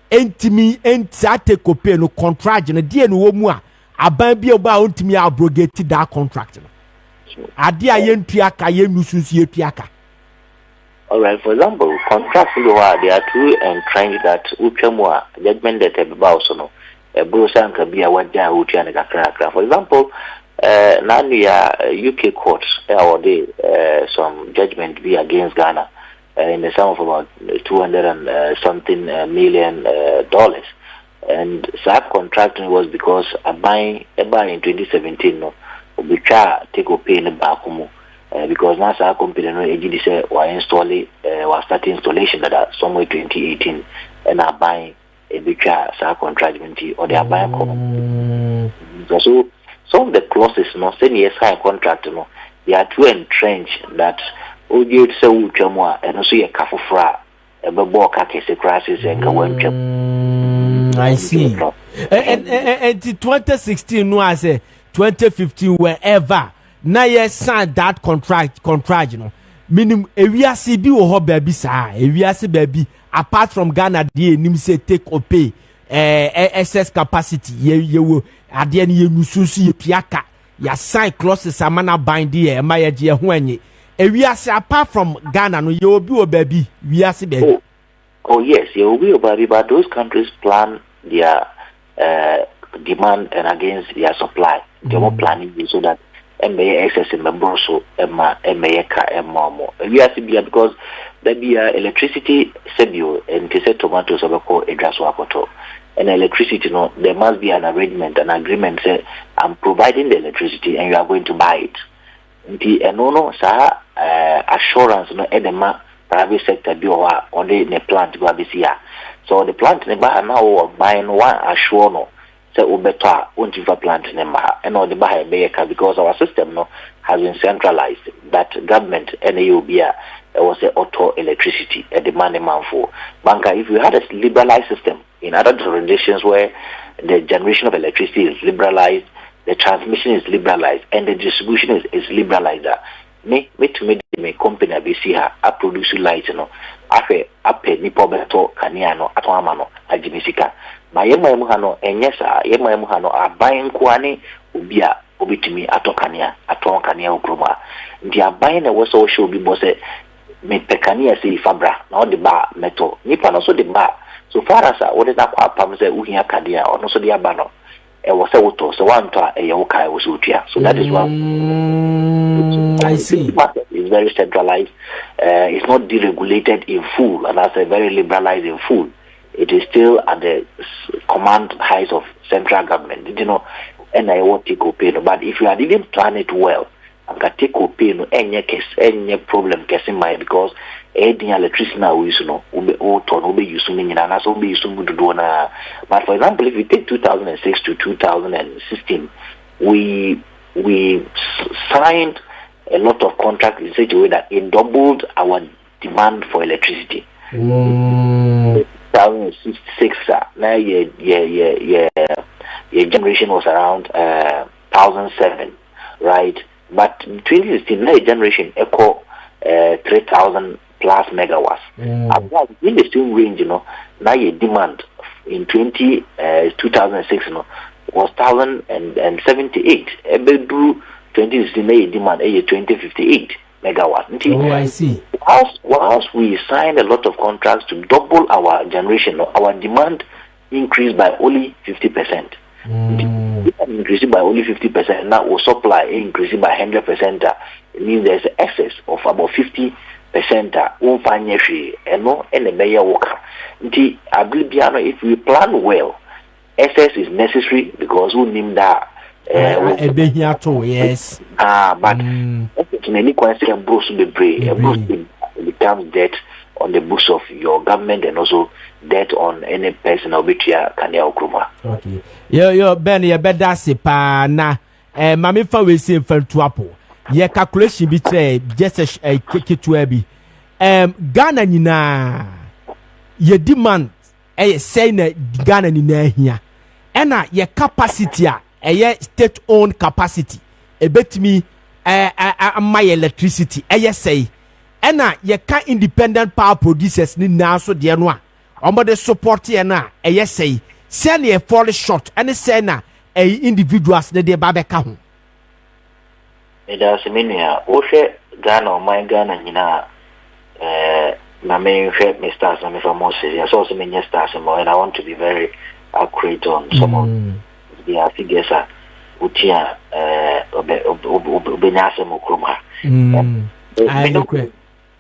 entimi enta take pay no contract no de no wo mu a aban bi o ba ontimi abrogate that contract no ade a ye ntuaka ye nusu ye tuaka. All right, for example, contracts there are two entrenched that Uchamwa judgment that about no Brusan can be a what they are. For example, now UK courts or some judgment be against Ghana in the sum of about 200 and something million dollars, and that contracting was because a buy in 2017 no we try take a pay in the Bakumu. Because NASA company no AGD say was starting installation that somewhere 2018 and are buying a big contract or they are buying so some of the clauses no say yes high contract no they are too entrenched that OJ say uchamwa and also a kafufra a bebo kakese crisis and I see. And 2016 no I say 2015 wherever na ye sign that contract you know minimum ewiase bi wo ho baby sa ewiase baby apart from Ghana dey nim say take or pay excess capacity ye wo ade ne ye nususu ye piaka ya sign clauses amana bind there ma ye je ho anyi ewiase apart from Ghana no ye obi wo baby wiase baby. Oh yes, ye obi wo baby, but those countries plan their demand and against their supply. They are planning so that may excess in the broso may more. We have to be because there be electricity sebio and they say tomatoes of a call a draswapoto. And electricity no, there must be an arrangement, an agreement say I'm providing the electricity and you are going to buy it. The no assurance no edema private sector be on the plant go be so the plant now buying one assure no. Ubeta untiva plant nema and all the Baha because our system no has been centralized that government and UBA was a auto electricity at the money man for banker. If you had a liberalized system in other jurisdictions where the generation of electricity is liberalized, the transmission is liberalized, and the distribution is liberalized, me company BC a produce light no ape nipo beto kaniano atwamano ajimisika ma yema hano enyesa yema hano aban kwani ubia obitimi atokania atonkanea ukroma ndi aban na woso show bi bose me pekania se fabra na odi ba meto nipa no so de ba so far as what that kwa pam se uhia kadea ono so de abano e wo se woto so wanto a ye wokai wo so utua so that is one I see. It's very centralized. It's not deregulated in full, and as a very liberalized in full. It is still at the command heights of central government. You know, and I won't take pay. But if you didn't plan it well, I'm gonna take pay no any problem in mind because any electricity now is be using and so be using to do na. But for example, if we take 2006 to 2016, we signed a lot of contracts in such a way that it doubled our demand for electricity. 2006, now your generation was around 1,007, right? But 2016, now your generation echo 3,000 plus megawatts. In the same range, now your demand in 2006, was 1,078. 2016 demand 2058 megawatts. Oh, I see. Whilst we signed a lot of contracts to double our generation, our demand increased by only 50%. Increasing by only 50%. Now our supply increasing by 100%. It means there's an excess of about 50 percenta umfanye hwe eno ene beye woka nti ablibiano if we plan well excess is necessary because we name that yes but in any question bruce becomes debt on the books of your government and also debt on any person obitua kania okruma. Okay. Yo Ben ye beda se pa na mame fa we se mfantu apo. Ye calculation bi tre just keketua bi. Ghana nyina ye demand say na Ghana nyina hia. Ena ye capacity a state owned capacity ebetimi my electricity say ena ye ka independent power producers ni na so de no a omode support ye na say say na fall short and say na individuals de ba be ka ho eda se menua wo hwe Ghana o my Ghana nyina na me hwe Mr. Sam from Moses so many stars and I want to be very accurate on some of the figures utia obenyase mokroma I look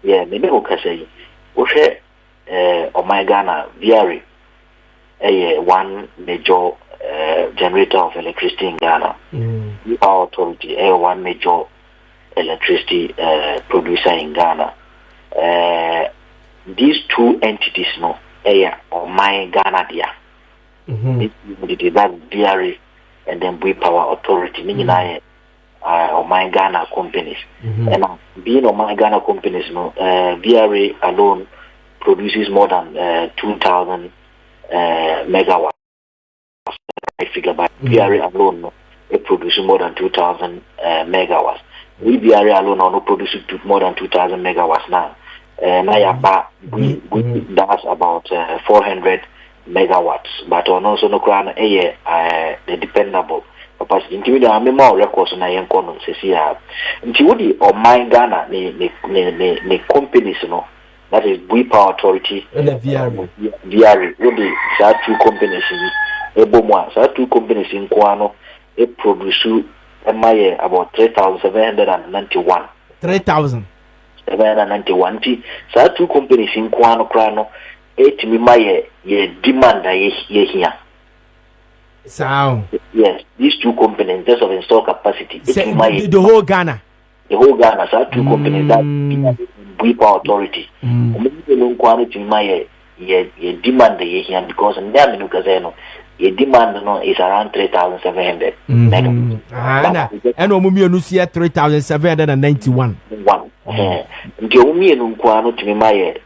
yeah maybe we can say we oh my Ghana very one major generator of electricity in Ghana power authority one major electricity producer in Ghana these two entities no oh my Ghana dia that very and then we power authority meaning oh my Ghana companies and being on my Ghana companies no VRA alone produces more than 2,000 megawatts. I figure by VRA alone no, it produces more than 2,000 megawatts. We VRA alone no produces more than 2,000 megawatts now. We that's about 400 megawatts, but on also no crown the dependable capacity. Inti we amema records na yen kono sesia. Inti wodi o my Ghana ne companies no that is Bui Power Authority and VRA wodi sa two companies ni ebomwa sa two companies in kwano e produce about 3,791 3,791 sa two companies in kwano krano etimi maye ye demand ye here. So yes, these two companies in terms of install capacity. The whole Ghana. The whole Ghana, so two companies that Bui Power Authority. Ye demand ye here because in there no ye demand no is around 3,700. And omumi no see 3,791. One. Nti omumi no kwano timi maye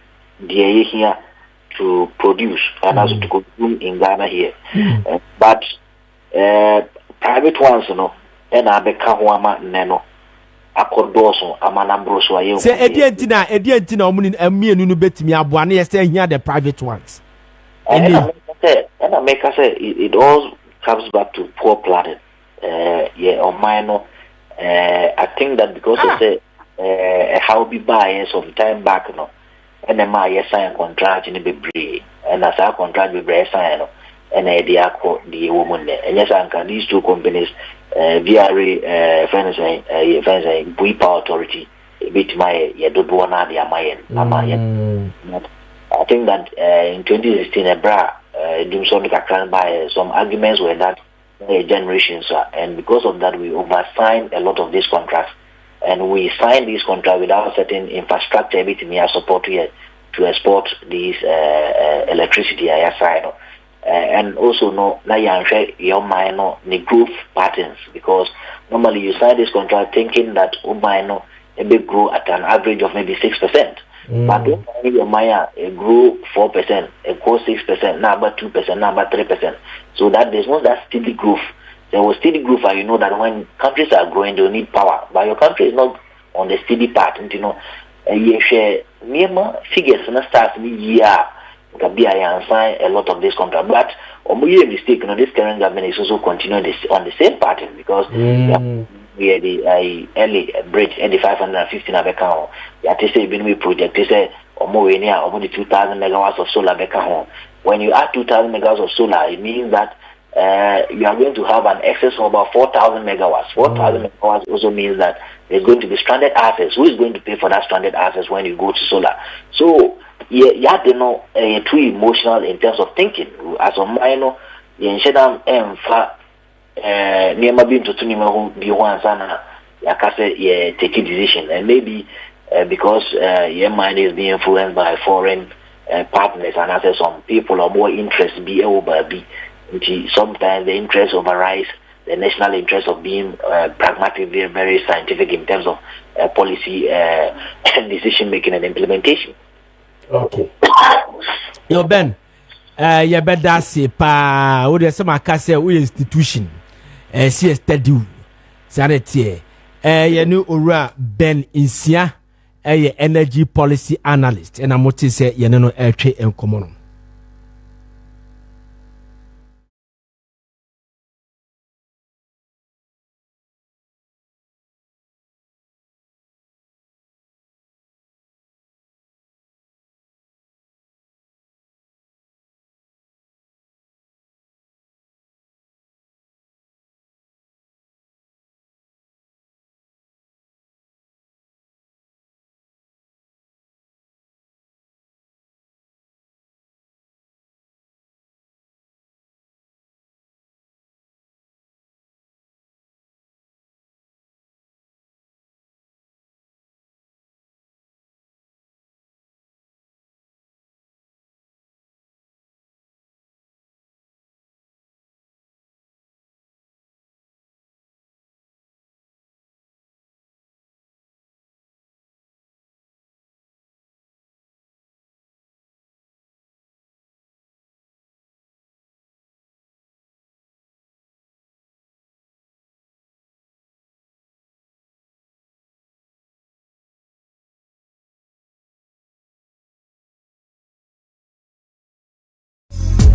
ye here to produce and also to consume in Ghana here. But private ones no and abeka ho ama neno akodoso ama nambroso aye. Say edientina mienu no betimi aboa na say here the private ones. And I make say it all comes back to poor planning. On mine I think that because I say how be buy some time back no and then my sign contract in the bebree and as our contract be sign and the woman and yes I these two companies VRA friends Bui Power Authority bit my do na dia my I think that in 2016 Dumson by some arguments were that generations and because of that we oversigned a lot of these contracts. And we signed this contract without certain infrastructure everything here support here to export these electricity side. And also no na your minor the growth patterns because normally you sign this contract thinking that minor a big grow at an average of maybe 6%. But don't your Maya grow 4%, a grow 6%, number 2%, number 3%. So that there's no that steady growth. There was steady growth, and you know that when countries are growing, they need power. But your country is not on the steady path. And you know, you share figures and start year. I sign a lot of this contract, but a mistake. You know, this current government is also continuing this on the same pattern because we had the early bridge and the 515 account. Yeah, they say when we project, they say almost 2,000 megawatts of solar back home. When you add 2,000 megawatts of solar, it means that you are going to have an excess of about 4,000 megawatts. 4,000 megawatts also means that there's going to be stranded assets. Who is going to pay for that stranded assets when you go to solar? So, you have to know too emotional in terms of thinking. As a minor, you should have never been to Tunima who be one sana. You take a decision, and maybe because your mind is being influenced by foreign partners, and as some people are more interested be over be. Sometimes the interest overrides the national interest of being pragmatic, very, very scientific in terms of policy decision making and implementation. Okay. Yo Ben, you better say pa. What is some akase we institution? See study. Sanity. You know ora Ben Insia. Energy policy analyst. And I'm what to say. You know trade and common.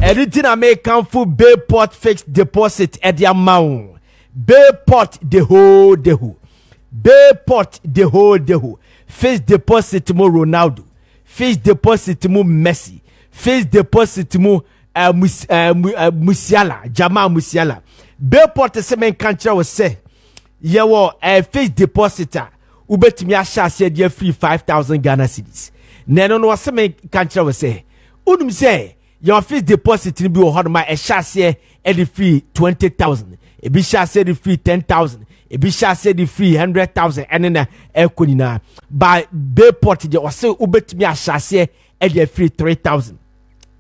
Everything I make come for Bayport fixed deposit at the amount. Bayport the whole dehu. Bayport the whole dehu. Fixed deposit mo Ronaldo. Fixed deposit mo Messi. Fixed deposit mo Musiala. Jamal Musiala. Bayport semen country was say. Yewo fixed depositor. Ubetimi asha said ye free 5,000 Ghana cedis. Neno no semen country was say. Unum say. Your fixed deposit will be on my chassis at the free 20,000. A bisha said the free 10,000. A bisha said the free 100,000. And then a equina by Bayport, you also ubet me a chassis at the free 3,000.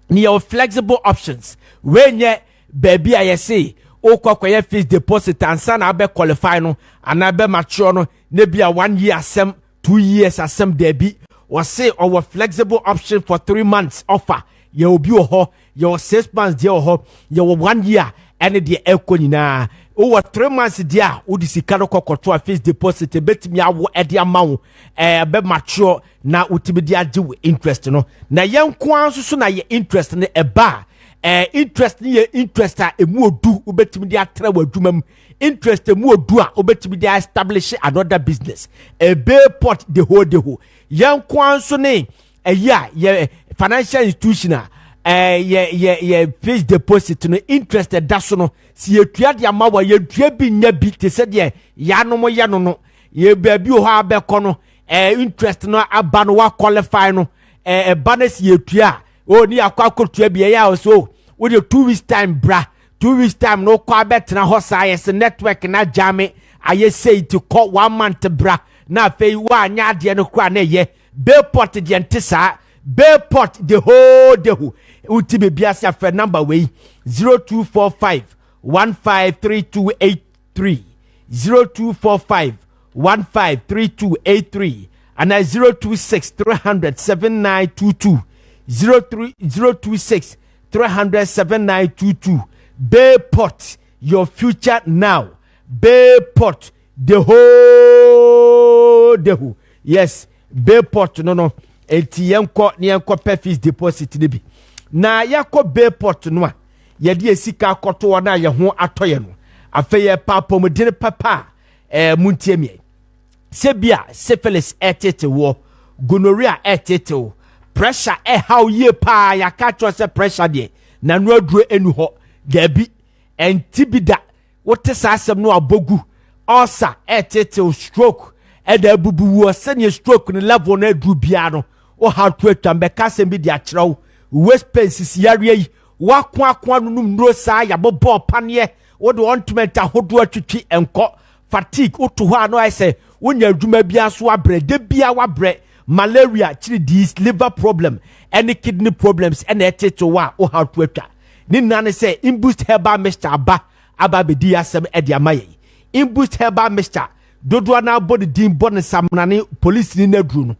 Near flexible options. When ye baby, I say, O Kokoya fixed deposit and son, I be qualify no, and I be mature no, maybe a 1 year, some 2 years, as some debit, or say our flexible option for 3 months offer. You will be your 6 months dear your 1 year and the econina over 3 months dear would see Kanoko to a fixed deposit bet me at the amount be mature now utibidia do interest no na young kwan so na ye interest in a bar interest ni interest a mu odu ubetimi dia tra wadumam interest mu odu a ubetimi dia establish another business a Bayport the whole young kwan so ne ye financial institution ye fixed deposit no interest that so no si ye tua de amawa ye tua bi nya bi te se de ya no no ye baabi o ha be kono interest no aba no wa qualify no bonus ye tua o ni akwa tua bi ya so with your 2 weeks time bra 2 weeks time no kwa betena ho science network na jame aye say to call 1 month bra na fe wa anya de no kwa na ye Bayport de ntisa Bayport the whole dehu uti be biasa for number way 0245 153283 0245 153283 and 026 300 7922 026 300 7922 Bayport your future now Bayport the whole dehu yes Bayport no enti yenko ne yenko fixed deposit ne bi na yakọ Bayport no a ye de esika akoto na ye ho atoye no afeye papom de papa muntie mi sebia syphilis etete wo gonorrhea etete pressure how ye pa ya catch us pressure de na no aduro enu ho gabi entibida wote sa asem no abogu ulcer etete stroke eda bubu wo sene stroke ne level na adu bia no o how to atwambe ka sem bi dia kyerɛw waist pain sisi yare yi wakwa no numro sa ya bobo panie wo de ontment ahodo atwitwi enko fatigue oto ho ano ai say wonya adwuma bia so abre de bia wabre malaria chiri dis liver problem any kidney problems and etete wa o how to atwa ni nane say imboost herbal mixture aba bedi asem edi amaye imboost herbal mixture dodo na body din bon samnane police ni nadru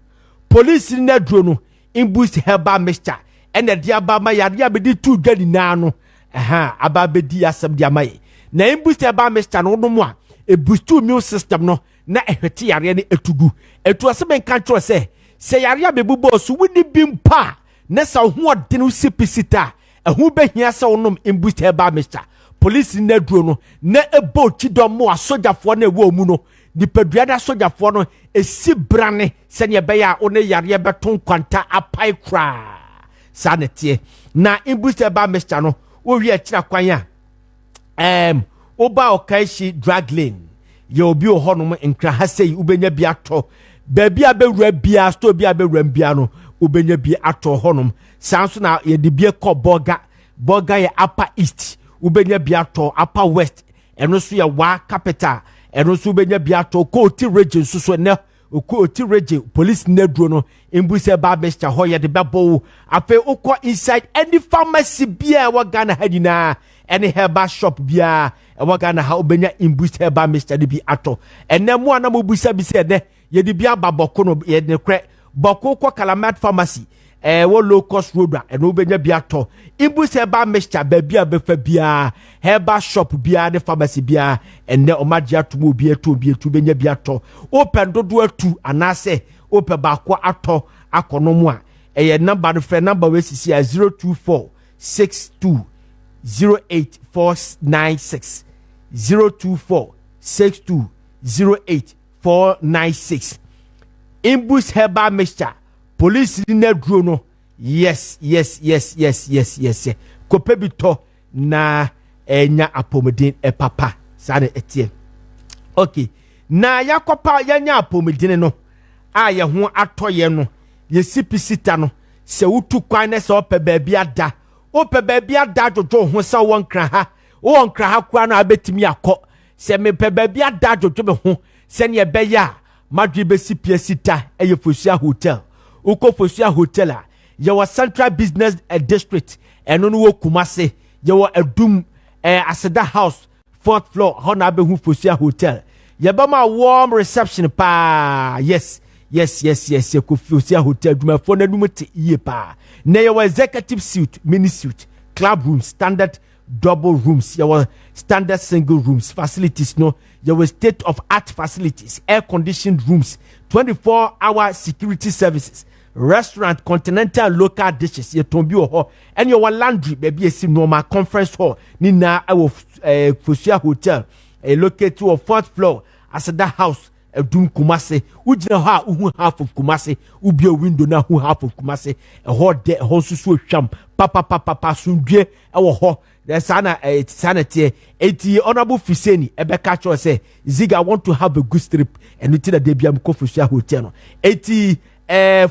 no imboost herbal mixture and edi aba ma ya bedi tu dwani na no aba bedi asem di amaye na imboost herbal mixture no no mo a e boost immune system no na ehwete yare ne etugu etu asem kan tro se yare abebubo so wudi bimpa na sa ho ode no sipisita ehu behia se wonom imboost herbal mixture police na duro no na ebo chidom mo asojafo na ewo mu no nipadua da sojafo no esi brane se ne be ya one yare beton kwanta apai kra sanete na imboost herbal mixture no wo wi akira kwan a oba okaishi drug lane ye obi ohonom nkra hasei ubenya bi ato baabi abewura bia store bi abewura bia no ubenya bi ato honom sanso na ye de bi ekọ boga ye upper east ubenya bi ato upper west eno so ye wa capital eno so ubenya bi ato ko ti region so ne ko ti region police na duro no imbuse ba besta ho ye de bebo afa ukọ inside any pharmacy bia wa Ghana hadina any herbal shop bia wa Ghana ha ubenya imbuse herbal mixture de bi ato enemu ana mo busa bi se de ye de bia baboko no ye de kre boko ko Calamat pharmacy wo low cost road eno ubenya bi ato imbuse herbal mixture ba bia befa bia herbal shop bia de pharmacy bia enne omagia to mo bia to benya bi ato open dodo atu anase open ba kwa ato akonomu a eye number the phone number we sisi 024 62 08496 024 62 08496 imbus herbal mixture police na duro no yes kopebito na enya apomedin papa sane etie okay na yakopa yanya apomedin no a ye ho atoye no ye sipisita no se wutu kwan na se ope baabi ada jojo ho se wonkra ha kwa na abetimi akọ se me pe baabi ada jojo be ho se ne be ya madwe be sipia sita eye Fosia hotel uko Fosia hotel a ye was Central Business District eno no wo Kumase ye wo Adum Aseda House 4th floor ho na be hu Fosia hotel ye ba ma warm reception pa yes Fosia hotel duma for na dum te ye pa na ye executive suite mini suite club room standard double rooms ye standard single rooms facilities no ye state of art facilities air conditioned rooms 24-hour security services restaurant continental local dishes ye tombi ho and your laundry baby esi normal conference hall ni na Fosia hotel located to a 4th floor Asada house Adum Kumase ujina ha uhu half of Kumase ubi a window na hu half of Kumase a hot de ho susu sham papa sundwe ewo ho the sana sanity eti honorable Fiseni ebe catch us say Ziega want to have a good trip and we tell the Debiam Kofi hotel no eti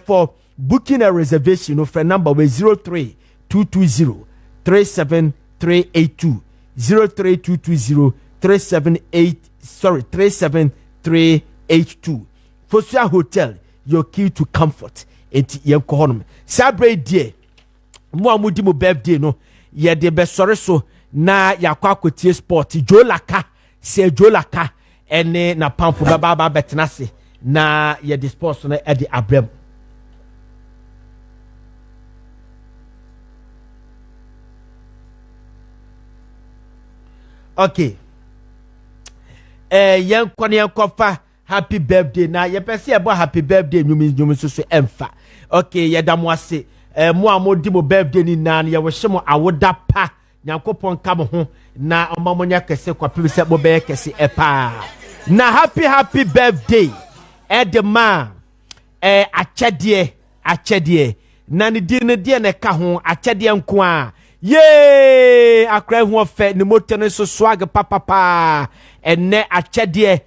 for booking a reservation of phone number with 03 220 37382 03220 37382 Fosia hotel your key to comfort eti yenko honom sabre die mo amudi mo birthday no ye de be sore so na yakwa akotie sport jolaka se jolaka ene na pampo baba betenase na ye de sports no e de abrem okay yen kofa happy birthday na ye pese e bo happy birthday nyumi so emfa okay ye da mo ase mo amodi mo birthday ni na ye wo hye mo awoda pa nyankopon ka mo ho na omamonya kese kwa pese bo be kese epa na happy birthday edema achede na ni di ne ka ho achede nko a Yay! Akra ho fe ne moto no so swag papa enne achede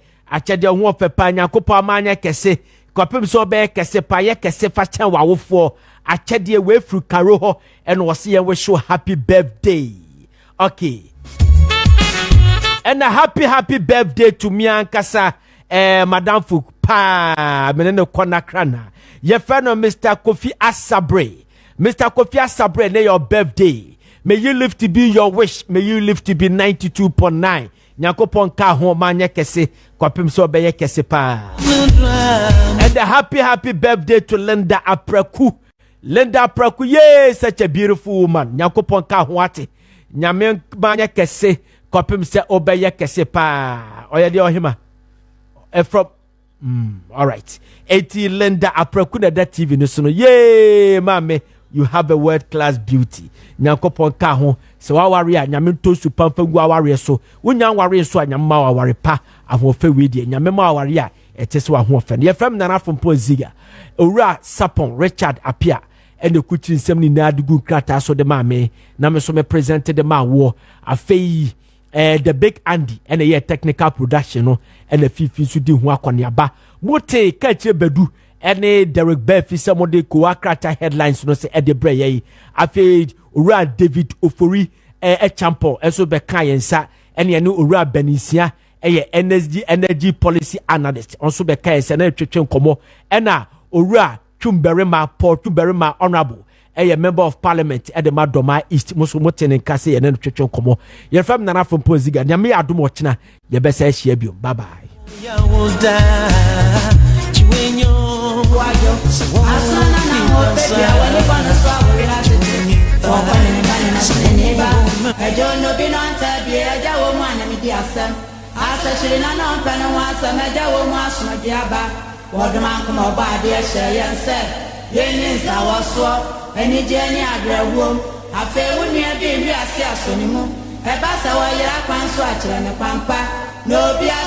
ho fe pa nyakopo amanya kese kopem so be kese pa ye kese fa chen wawofo achede we fru karo ho and wo se ye wish you happy birthday. Okay. And a happy birthday to me ankasa Madam Fuk pa menene kona krana. Ye friend Mr. Kofi Asabre. Mr. Kofi Asabre, na your birthday. May you live to be your wish. May you live to be 92.9. Nyakopon ka ho manya kese kwapem so be ye kese pa. And a happy birthday to Linda Apreku. Linda Apreku, yay, such a beautiful woman. Nyakopon ka ho ate. Nyame manya kese kwapem se obe ye kese pa. Oya di ohima. From all right. 80 Linda Apreku na that TV no so no. Yay, mame. You have a world class beauty. Nyankopon ka ho se wa ware a nyame to su pamfa gu aware so. Wonya ware so anyam ma ware pa ahofe we die nyame ma ware a etese wa ho fe. Ye fam Nana Frimpong Ziega. Owura Sapon Richard Apia and the kuchi nsem ni na adugu krata so de ma me na me so me presented the ma wo afei the big Andy and a technical production no and the fifi so di ho akoniaba. Mote ka che bedu any Derek Beff is some of the Kuakrata headlines no say Eddie Bray. I feel Ura David Ofori a champo, and so be Kayensa, and you know Ura Benisia, a energy policy analyst, also be Kayensa, and a Chichen Como, and now Ura Chumberima, Port Chumberima Honorable, a member of parliament at the Madoma East, Musumoten and Cassie, and then Chichen Como. You're from Nana Frimpong Ziega, Yami Adumochina, your best Shebu. Bye bye. I don't know been on Tabia, Jawo man, and the Assam. As a Shilina non Panawasa, Jawo Mash, Diaba, what the man come about, dear Shay, and said, Yenis, I was swap, and the Jenny Adra womb. I feel when you have been here, I see us anymore. A bassa, while you're a pan swatcher and a pampa, no be a